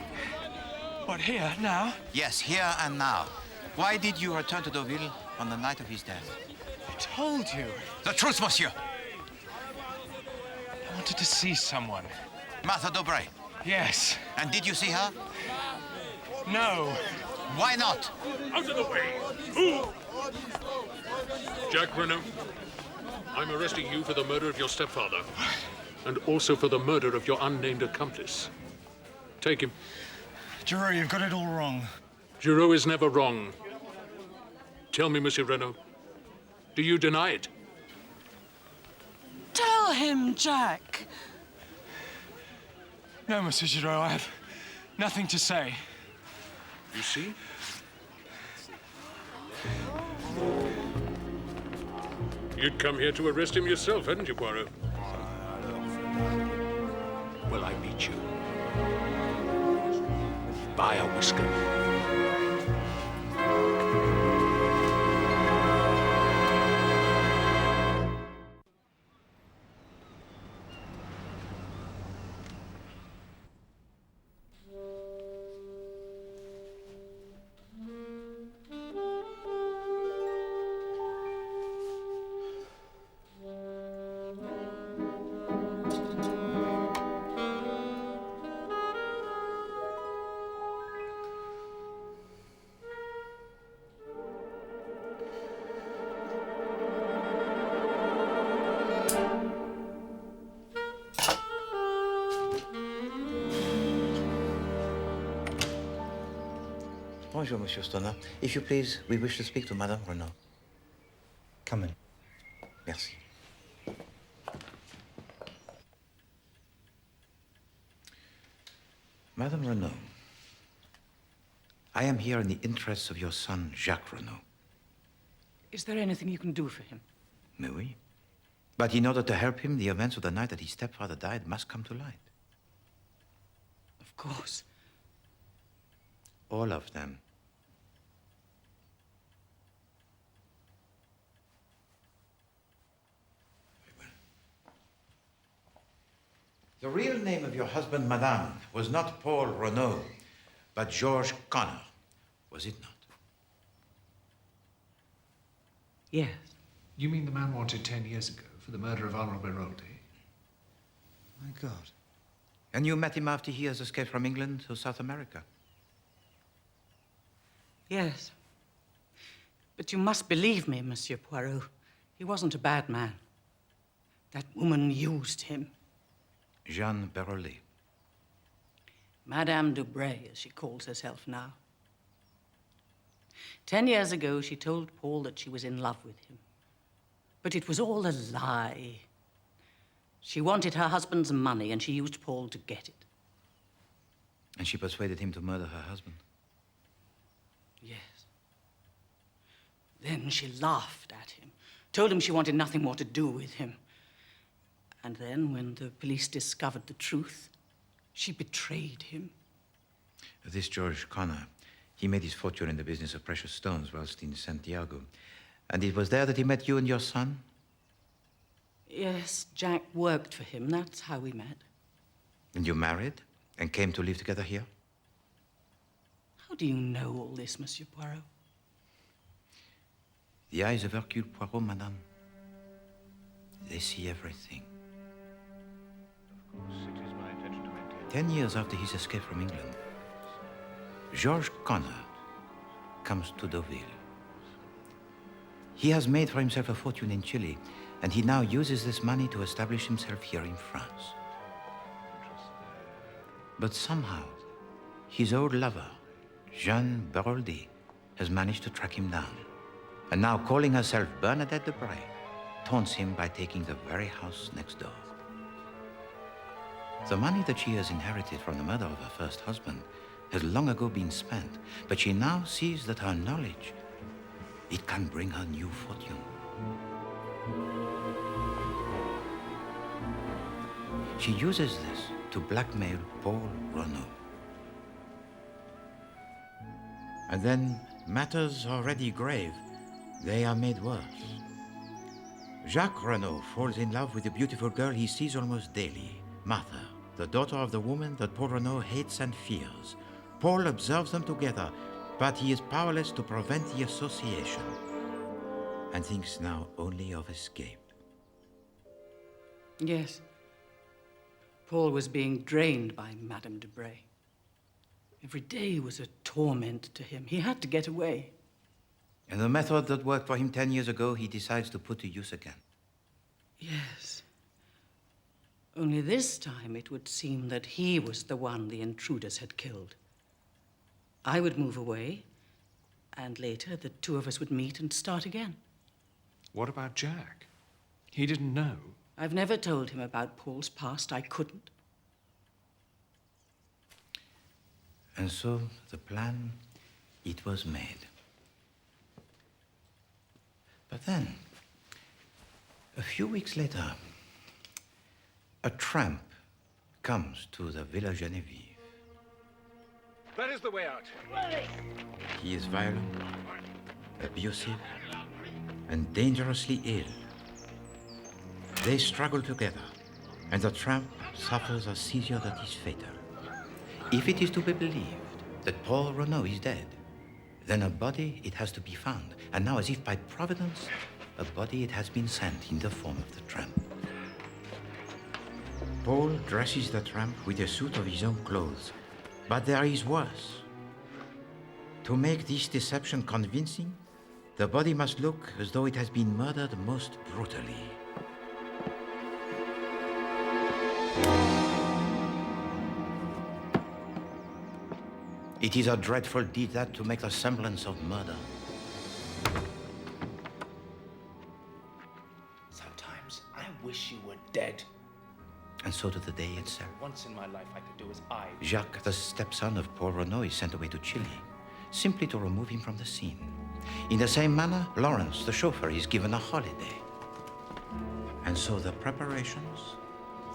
What, here, now? Yes, here and now. Why did you return to Deauville on the night of his death? I told you. The truth, monsieur. I wanted to see someone. Martha Dobray? Yes. And did you see her? No. Why not? Out of the way! Who? Jack Renaud, I'm arresting you for the murder of your stepfather, and also for the murder of your unnamed accomplice. Take him. Giraud, you've got it all wrong. Giraud is never wrong. Tell me, Monsieur Renaud, do you deny it? Tell him, Jack. No, Monsieur Giraud, I have nothing to say. You see? You'd come here to arrest him yourself, hadn't you, Poirot? Well, I beat you. By a whisker. Bonjour, Monsieur Stoner. If you please, we wish to speak to Madame Renaud. Come in. Merci. Madame Renaud, I am here in the interests of your son, Jacques Renaud. Is there anything you can do for him? Mais oui. But in order to help him, the events of the night that his stepfather died must come to light. Of course. All of them. The real name of your husband, Madame, was not Paul Renaud, but Georges Connor, was it not? Yes. You mean the man wanted 10 years ago for the murder of Honorable Beroldi? My God. And you met him after he has escaped from England to South America? Yes. But you must believe me, Monsieur Poirot. He wasn't a bad man. That woman used him. Jeanne Beroldi. Madame Dubray, as she calls herself now. 10 years ago, she told Paul that she was in love with him. But it was all a lie. She wanted her husband's money, and she used Paul to get it. And she persuaded him to murder her husband? Yes. Then she laughed at him, told him she wanted nothing more to do with him. And then, when the police discovered the truth, she betrayed him. This George Connor, he made his fortune in the business of precious stones whilst in Santiago. And it was there that he met you and your son? Yes, Jack worked for him. That's how we met. And you married and came to live together here? How do you know all this, Monsieur Poirot? The eyes of Hercule Poirot, Madame. They see everything. 10 years after his escape from England, Georges Connor comes to Deauville. He has made for himself a fortune in Chile, and he now uses this money to establish himself here in France. But somehow, his old lover, Jeanne Beroldi, has managed to track him down, and now, calling herself Bernadette Debray, taunts him by taking the very house next door. The money that she has inherited from the murder of her first husband has long ago been spent, but she now sees that her knowledge, it can bring her new fortune. She uses this to blackmail Paul Renaud. And then, matters already grave, they are made worse. Jacques Renaud falls in love with a beautiful girl he sees almost daily, Martha, the daughter of the woman that Paul Renaud hates and fears. Paul observes them together, but he is powerless to prevent the association and thinks now only of escape. Yes. Paul was being drained by Madame de Bray. Every day was a torment to him. He had to get away. And the method that worked for him 10 years ago, he decides to put to use again. Yes. Only this time it would seem that he was the one the intruders had killed. I would move away, and later the two of us would meet and start again. What about Jack? He didn't know. I've never told him about Paul's past. I couldn't. And so the plan, it was made. But then, a few weeks later, a tramp comes to the Villa Genevieve. That is the way out. He is violent, abusive, and dangerously ill. They struggle together, and the tramp suffers a seizure that is fatal. If it is to be believed that Paul Renaud is dead, then a body, it has to be found. And now, as if by providence, a body, it has been sent in the form of the tramp. Paul dresses the tramp with a suit of his own clothes. But there is worse. To make this deception convincing, the body must look as though it has been murdered most brutally. It is a dreadful deed that to make the semblance of murder. Sometimes I wish you were dead. And so to the day itself. Once in my life I could do as I... Jacques, the stepson of Paul Renaud, is sent away to Chile, simply to remove him from the scene. In the same manner, Lawrence, the chauffeur, is given a holiday. And so the preparations,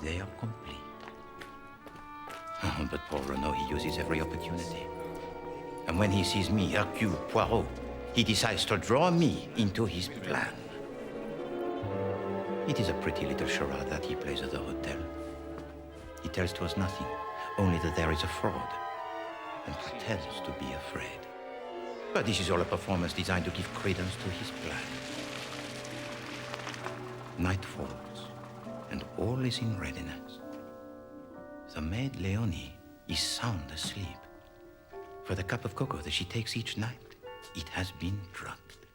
they are complete. Oh, but Paul Renaud, he uses every opportunity. And when he sees me, Hercule Poirot, he decides to draw me into his plan. It is a pretty little charade that he plays at the hotel. He tells to us nothing, only that there is a fraud, and pretends to be afraid. But this is all a performance designed to give credence to his plan. Night falls, and all is in readiness. The maid Leonie is sound asleep. For the cup of cocoa that she takes each night, it has been drugged.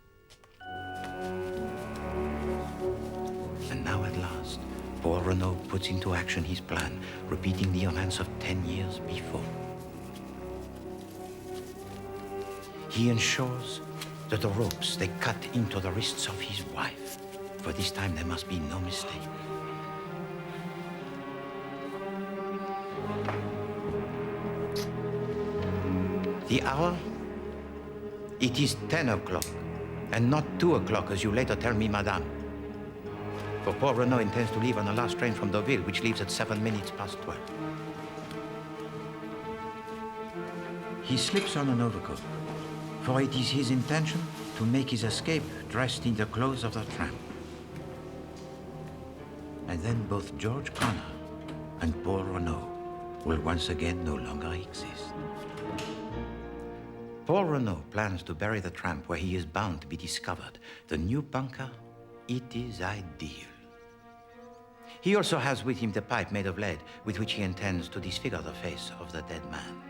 And now at last, Paul Renaud puts into action his plan, repeating the events of 10 years before. He ensures that the ropes, they cut into the wrists of his wife. For this time there must be no mistake. The hour? It is 10 o'clock, and not 2 o'clock, as you later tell me, madame. For Paul Renaud intends to leave on the last train from Deauville, which leaves at 7 minutes past 12. He slips on an overcoat, for it is his intention to make his escape dressed in the clothes of the tramp. And then both George Connor and Paul Renaud will once again no longer exist. Paul Renaud plans to bury the tramp where he is bound to be discovered. The new bunker, it is ideal. He also has with him the pipe made of lead with which he intends to disfigure the face of the dead man.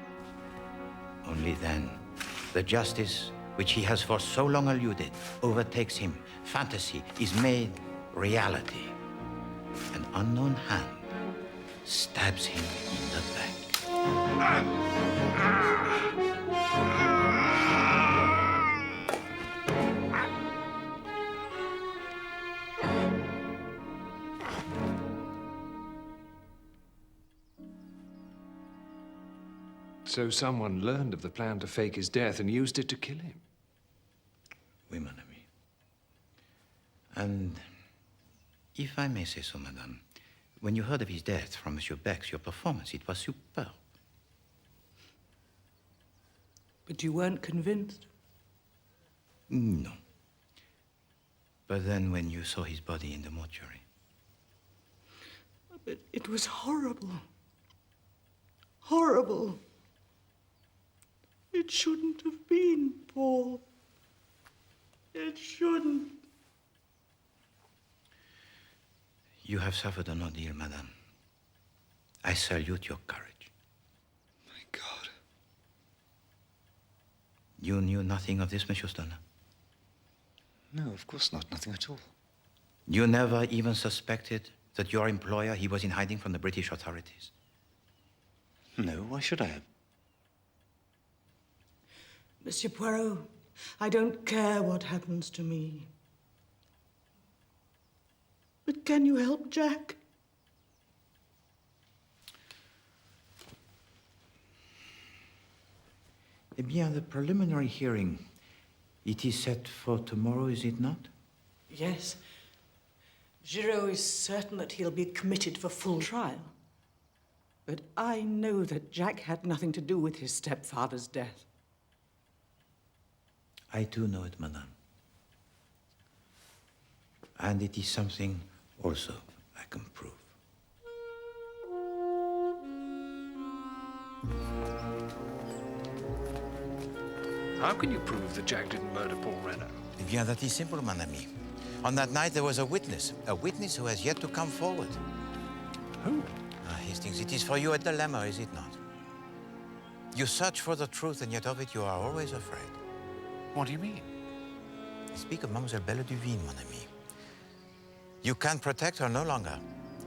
Only then, the justice which he has for so long eluded overtakes him. Fantasy is made reality. An unknown hand stabs him in the back. So someone learned of the plan to fake his death and used it to kill him. Oui, mon ami. And if I may say so, madame, when you heard of his death from Monsieur Beck's, your performance, it was superb. But you weren't convinced? No. But then when you saw his body in the mortuary? But it was horrible. Horrible. It shouldn't have been, Paul. It shouldn't. You have suffered an ordeal, madame. I salute your courage. My God. You knew nothing of this, Monsieur Stoner? No, of course not. Nothing at all. You never even suspected that your employer, he was in hiding from the British authorities? No, why should I have? Monsieur Poirot, I don't care what happens to me. But can you help Jack? Eh bien, the preliminary hearing, it is set for tomorrow, is it not? Yes. Giraud is certain that he'll be committed for full trial. But I know that Jack had nothing to do with his stepfather's death. I do know it, madame. And it is something also I can prove. How can you prove that Jack didn't murder Paul Renault? Eh bien, that is simple, mon ami. On that night, there was a witness who has yet to come forward. Who? Hastings, it is for you a dilemma, is it not? You search for the truth, and yet of it you are always afraid. What do you mean? I speak of Mademoiselle Belle Duvine, mon ami. You can't protect her no longer.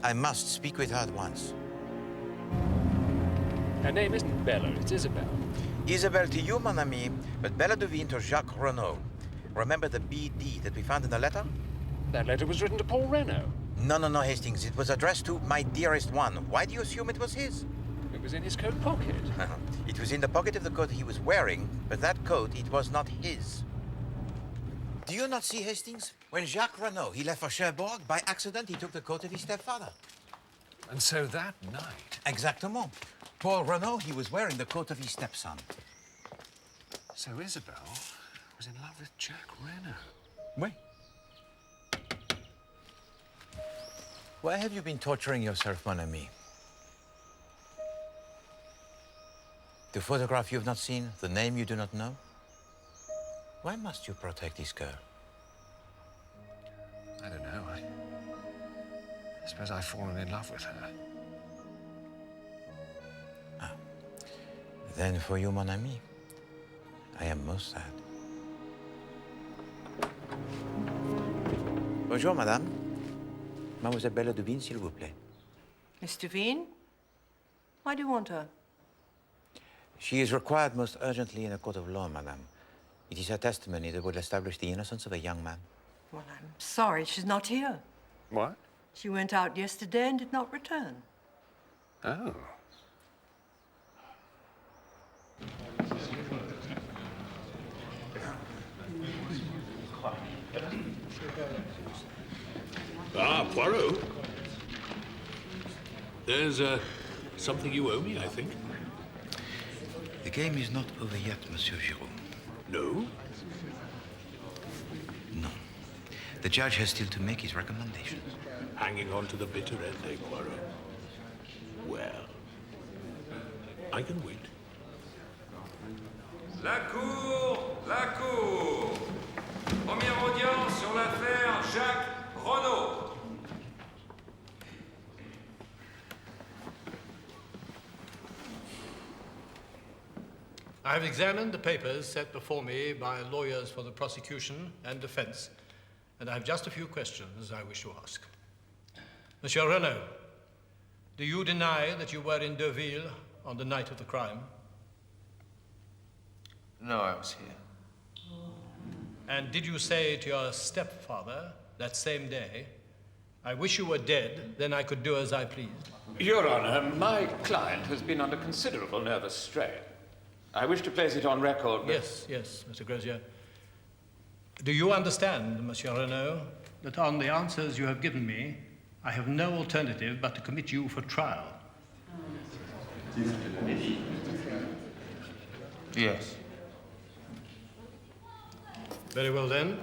I must speak with her at once. Her name isn't Bella, it's Isabel. Isabel to you, mon ami, but Belle Duvine to Jacques Renault. Remember the BD that we found in the letter? That letter was written to Paul Renault. No, Hastings. It was addressed to my dearest one. Why do you assume it was his? It was in his coat pocket. It was in the pocket of the coat he was wearing, but that coat, it was not his. Do you not see, Hastings? When Jacques Renault, he left for Cherbourg, by accident, he took the coat of his stepfather. And so that night... Exactement. Paul Renault, he was wearing the coat of his stepson. So Isabel was in love with Jack Renault. Oui. Why have you been torturing yourself, mon ami? The photograph you have not seen, the name you do not know? Why must you protect this girl? I don't know. I suppose I've fallen in love with her. Then for you, mon ami, I am most sad. Bonjour, madame. Mademoiselle Belle Duvine, s'il vous plaît. Miss Duvine? Why do you want her? She is required most urgently in a court of law, madame. It is her testimony that will establish the innocence of a young man. Well, I'm sorry she's not here. What? She went out yesterday and did not return. Oh. Ah, Poirot. There's something you owe me, I think. The game is not over yet, Monsieur Giraud. No? No. The judge has still to make his recommendations. Hanging on to the bitter end, eh, Poirot? Well, I can wait. La cour! La cour! Première audience sur l'affaire Jacques Renault. I have examined the papers set before me by lawyers for the prosecution and defense, and I have just a few questions I wish to ask. Monsieur Renault, do you deny that you were in Deauville on the night of the crime? No, I was here. And did you say to your stepfather that same day, I wish you were dead, then I could do as I pleased? Your Honor, my client has been under considerable nervous strain. I wish to place it on record, but... Yes, Mr. Crozier. Do you understand, Monsieur Renault, that on the answers you have given me, I have no alternative but to commit you for trial? Yes. Very well then.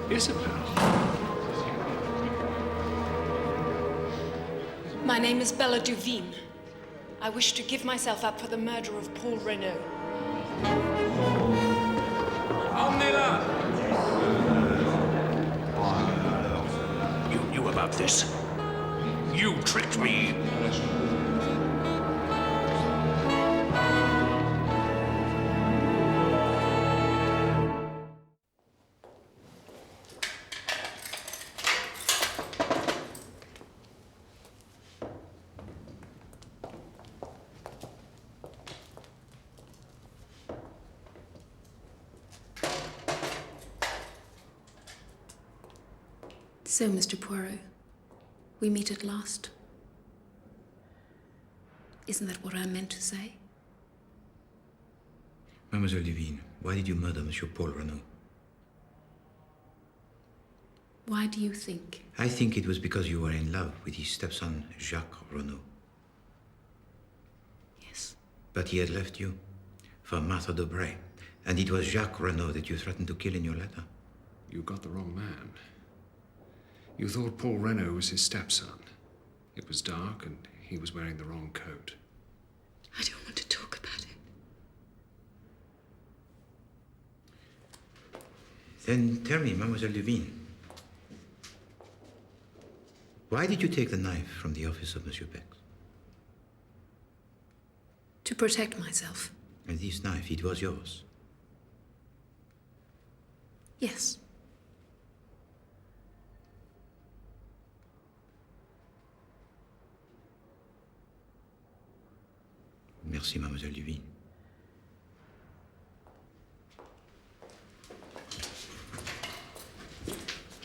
Isabel. My name is Bella Duveen. I wish to give myself up for the murder of Paul Renaud. Emmenez-la! You knew about this. You tricked me. So, Mr. Poirot, we meet at last. Isn't that what I meant to say? Mademoiselle Duveen, why did you murder Monsieur Paul Renaud? Why do you think? I think it was because you were in love with his stepson, Jacques Renaud. Yes. But he had left you for Martha Dobray, and it was Jacques Renaud that you threatened to kill in your letter. You got the wrong man. You thought Paul Renaud was his stepson. It was dark, and he was wearing the wrong coat. I don't want to talk about it. Then tell me, Mademoiselle Duveen, why did you take the knife from the office of Monsieur Bex? To protect myself. And this knife, it was yours? Yes. Merci, Mademoiselle Duveen.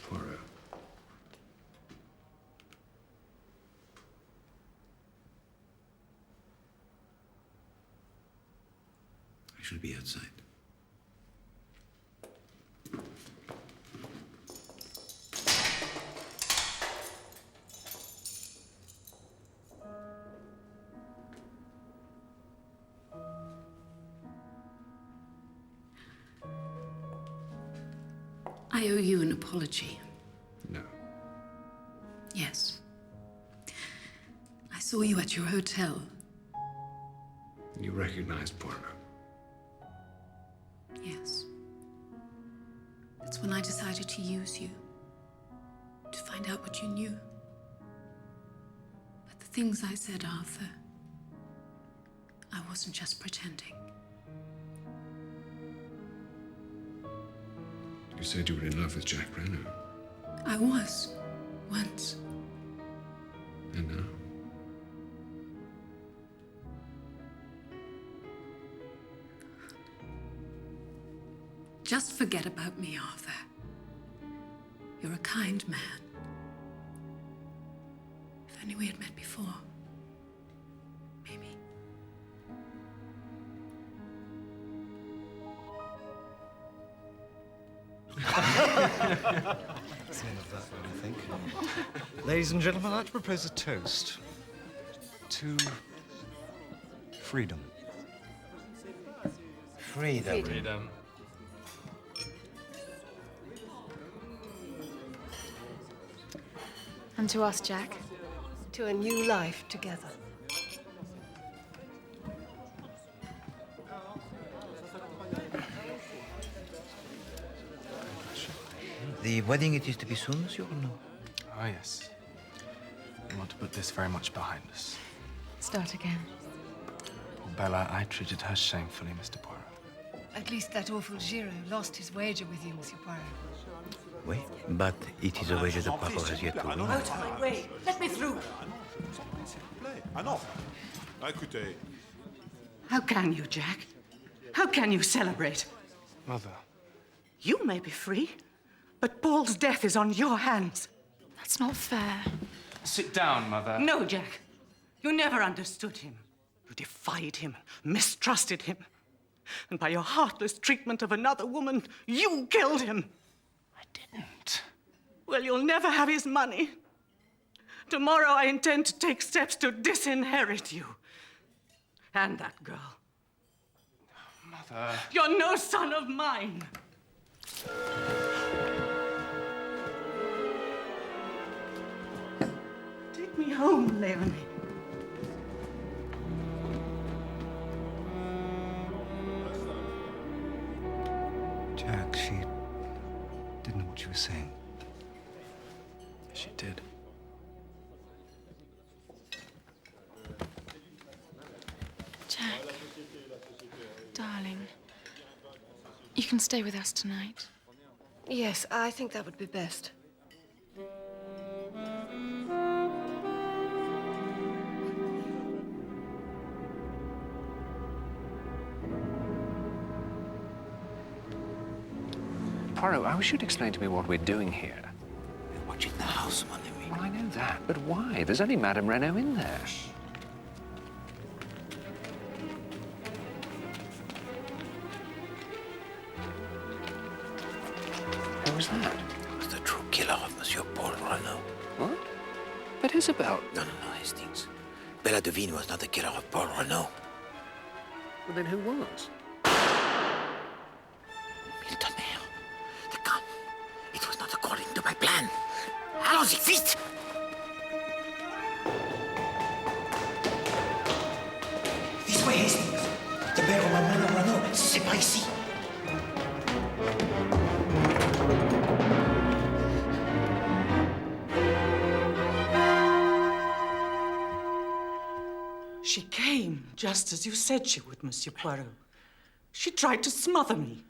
Poirot. I should be outside. I owe you an apology. No. Yes. I saw you at your hotel. You recognized Poirot. Yes. That's when I decided to use you. To find out what you knew. But the things I said, Arthur, I wasn't just pretending. You said you were in love with Jack Renaud. I was. Once. And now? Just forget about me, Arthur. You're a kind man. If only we had met before. Maybe. That's the end of that one, I think. Ladies and gentlemen, I'd like to propose a toast to freedom. Freedom. Freedom. And to us, Jack. To a new life together. The wedding, it is to be soon, Monsieur Renaud? Oh, yes. We want to put this very much behind us. Start again. Poor Bella, I treated her shamefully, Mr. Poirot. At least that awful Giraud lost his wager with you, Monsieur Poirot. Oui, but it is a wager the Poirot has yet to win. Out of my way! Let me through! Ah non. Écoutez. How can you, Jack? How can you celebrate? Mother. You may be free, but Paul's death is on your hands. That's not fair. Sit down, Mother. No, Jack. You never understood him. You defied him, mistrusted him. And by your heartless treatment of another woman, you killed him. I didn't. Well, you'll never have his money. Tomorrow I intend to take steps to disinherit you. And that girl. Mother. Martha. You're no son of mine. Take me home, Leonie. Jack, she didn't know what she was saying. She did. Jack, darling, you can stay with us tonight. Yes, I think that would be best. Poirot, I wish you'd explain to me what we're doing here. We're watching the house, mon ami. Well, I know that, but why? There's only Madame Renaud in there. Who was that? It was the true killer of Monsieur Paul Renaud. What? But Isabel... No, Hastings. Bella Devine was not the killer of Paul Renaud. Well, then who was? To my plan. Allons-y, vite! This way, Hastings. The bear of Madame Renaud. C'est par ici. She came just as you said she would, Monsieur Poirot. She tried to smother me.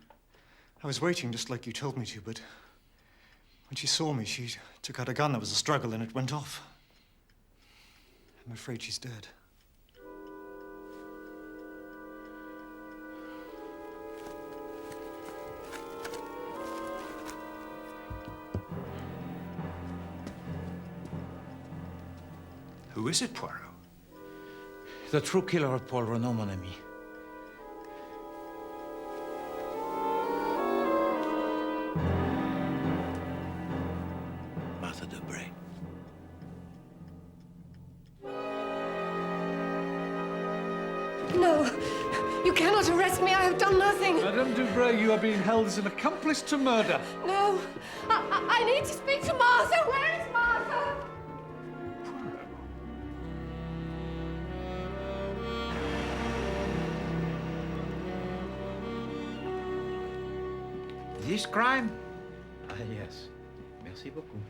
I was waiting just like you told me to, but when she saw me, she took out a gun. There was a struggle and it went off. I'm afraid she's dead. Who is it, Poirot? The true killer of Paul Renaud, mon ami. No, you cannot arrest me. I have done nothing. Madame Dubray, you are being held as an accomplice to murder. No, I need to speak to Martha. Where is Martha? This crime? Ah, yes. Merci beaucoup.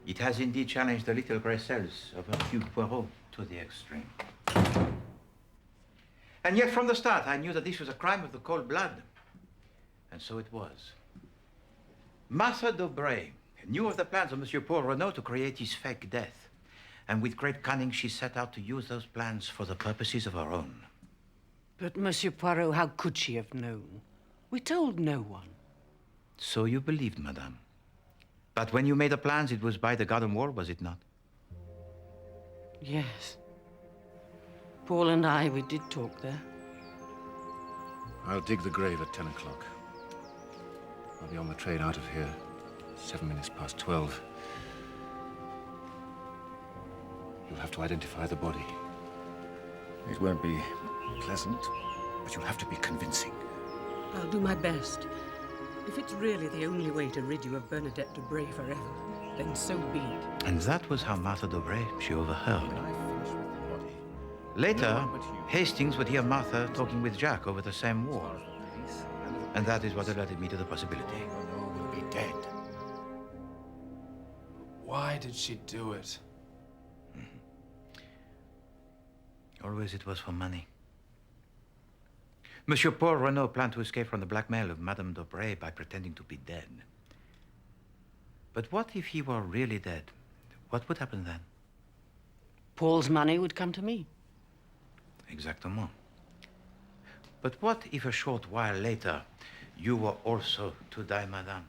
It has indeed challenged the little grey cells of Hercule Poirot to the extreme. And yet, from the start, I knew that this was a crime of the cold blood. And so it was. Martha Dubray knew of the plans of Monsieur Paul Renaud to create his fake death. And with great cunning, she set out to use those plans for the purposes of her own. But, Monsieur Poirot, how could she have known? We told no one. So you believed, madame. But when you made the plans, it was by the garden wall, was it not? Yes. Paul and I, we did talk there. I'll dig the grave at 10 o'clock. I'll be on the train out of here 7 minutes past 12. You'll have to identify the body. It won't be pleasant, but you'll have to be convincing. I'll do my best. If it's really the only way to rid you of Bernadette Dubray forever, then so be it. And that was how Martha Dubray she overheard. Later, Hastings would hear Martha talking with Jack over the same wall. And that is what alerted me to the possibility. Will be dead. Why did she do it? Always it was for money. Monsieur Paul Renaud planned to escape from the blackmail of Madame Dubray by pretending to be dead. But what if he were really dead? What would happen then? Paul's money would come to me. Exactement. But what if a short while later, you were also to die, madame?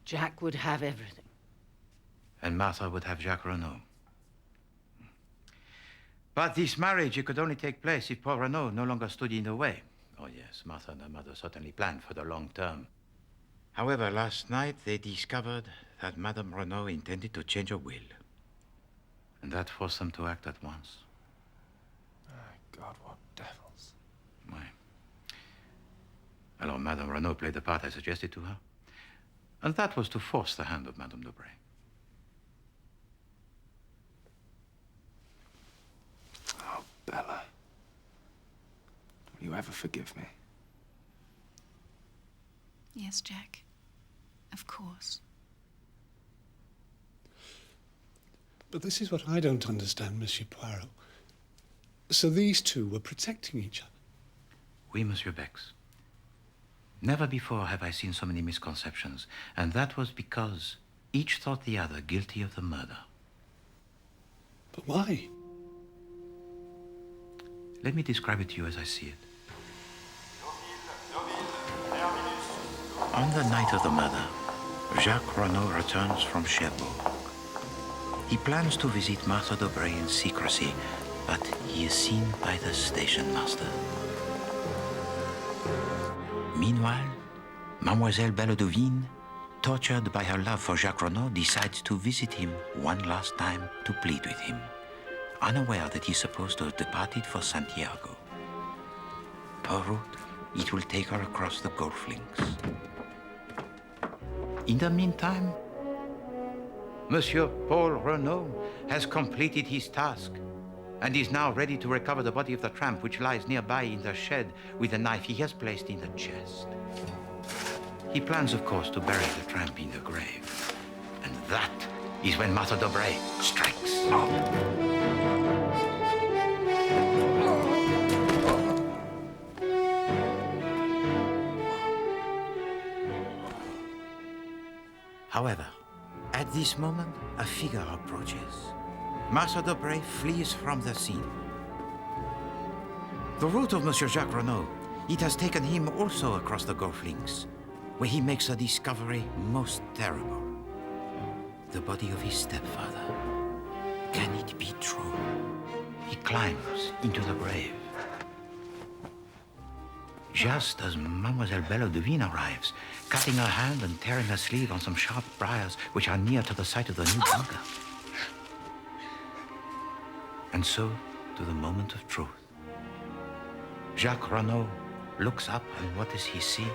Jack would have everything. And Martha would have Jacques Renaud. But this marriage, it could only take place if Paul Renaud no longer stood in the way. Oh yes, Martha and her mother certainly planned for the long term. However, last night they discovered that Madame Renaud intended to change her will. And that forced them to act at once. Oh, God, what devils. Well, Alors Madame Renaud played the part I suggested to her. And that was to force the hand of Madame Dobray. Oh, Bella. Will you ever forgive me? Yes, Jack. Of course. But this is what I don't understand, Monsieur Poirot. So these two were protecting each other? Oui, Monsieur Bex. Never before have I seen so many misconceptions, and that was because each thought the other guilty of the murder. But why? Let me describe it to you as I see it. On the night of the murder, Jacques Renaud returns from Cherbourg. He plans to visit Martha Dobray in secrecy, but he is seen by the station master. Meanwhile, Mademoiselle Bellodovine, tortured by her love for Jacques Renaud, decides to visit him one last time to plead with him, unaware that he's supposed to have departed for Santiago. Per route, it will take her across the golf links. In the meantime, Monsieur Paul Renaud has completed his task and is now ready to recover the body of the tramp which lies nearby in the shed with a knife he has placed in the chest. He plans, of course, to bury the tramp in the grave. And that is when Martha Dobray strikes. However, at this moment, a figure approaches. Martha Dobray flees from the scene. The route of Monsieur Jacques Renaud, it has taken him also across the golf links, where he makes a discovery most terrible. The body of his stepfather. Can it be true? He climbs into the grave. Just as Mademoiselle Bellodovine arrives, cutting her hand and tearing her sleeve on some sharp briars which are near to the site of the new bunker. And so, to the moment of truth. Jacques Renaud looks up, and what does he see?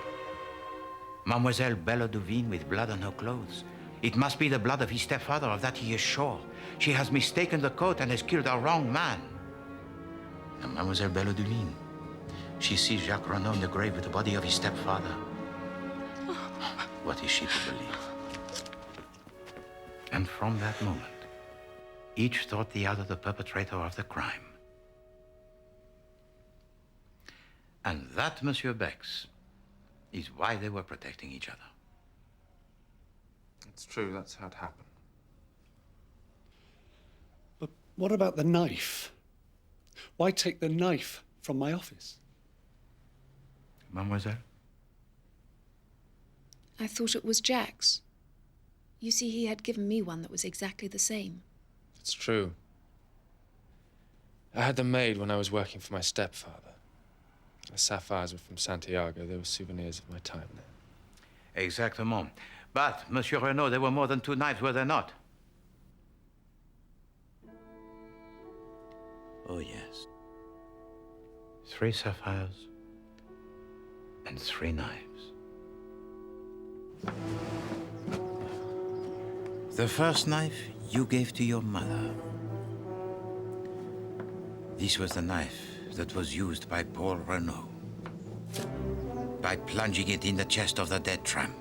Mademoiselle Bellodovine with blood on her clothes. It must be the blood of his stepfather, of that he is sure. She has mistaken the coat and has killed a wrong man. And Mademoiselle Bellodovine, she sees Jacques Renaud in the grave with the body of his stepfather. What is she to believe? And from that moment, each thought the other the perpetrator of the crime. And that, Monsieur Bex, is why they were protecting each other. It's true, that's how it happened. But what about the knife? Why take the knife from my office? Mademoiselle? I thought it was Jack's. You see, he had given me one that was exactly the same. It's true. I had them made when I was working for my stepfather. The sapphires were from Santiago. They were souvenirs of my time there. Exactement. But, Monsieur Renaud, there were more than two knives, were there not? Oh, yes. 3 sapphires and 3 knives. The first knife you gave to your mother. This was the knife that was used by Paul Renaud, by plunging it in the chest of the dead tramp.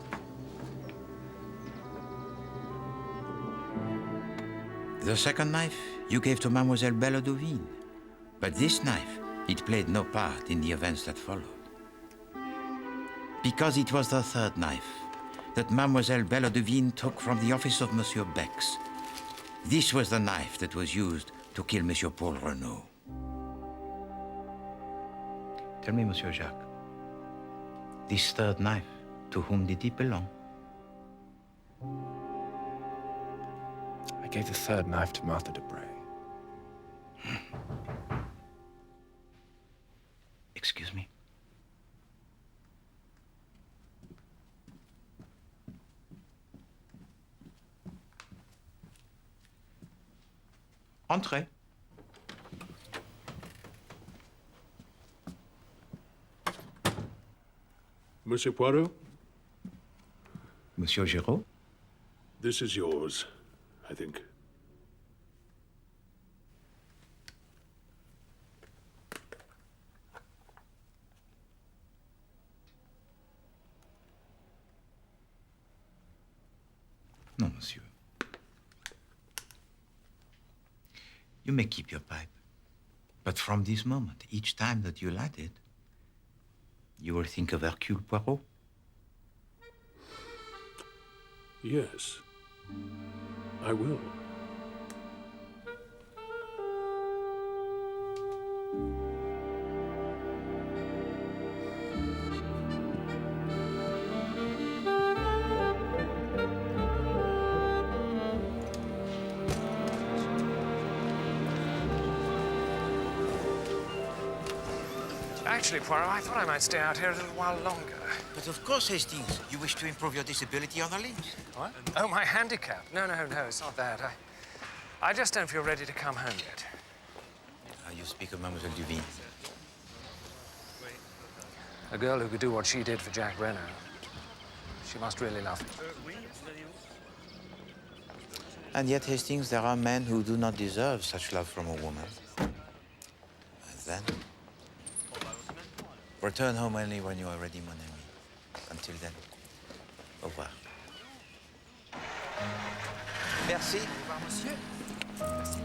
The second knife you gave to Mademoiselle Bellodovine, but this knife, it played no part in the events that followed. Because it was the third knife that Mademoiselle Bellodovine took from the office of Monsieur Bex. This was the knife that was used to kill Monsieur Paul Renaud. Tell me, Monsieur Jacques, this third knife, to whom did it belong? I gave the third knife to Martha Dobray. Excuse me? Entrez. Monsieur Poirot? Monsieur Giraud? This is yours, I think. No, monsieur. You may keep your pipe. But from this moment, each time that you light it, you will think of Hercule Poirot. Yes, I will. Actually, Poirot, I thought I might stay out here a little while longer. But of course, Hastings, you wish to improve your disability on the limbs. What? Oh, my handicap. No, it's not that. I just don't feel ready to come home yet. You speak of Mademoiselle Duveen. A girl who could do what she did for Jack Brenner. She must really love him. And yet, Hastings, there are men who do not deserve such love from a woman. And then, return home only when you are ready, mon ami. Until then, au revoir. Merci. Au revoir, monsieur. Merci.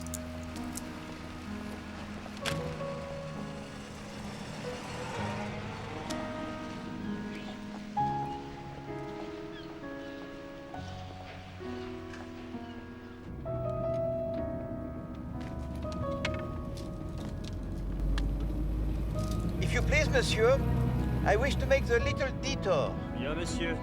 If you please, monsieur, I wish to make the little detour. Bien, monsieur.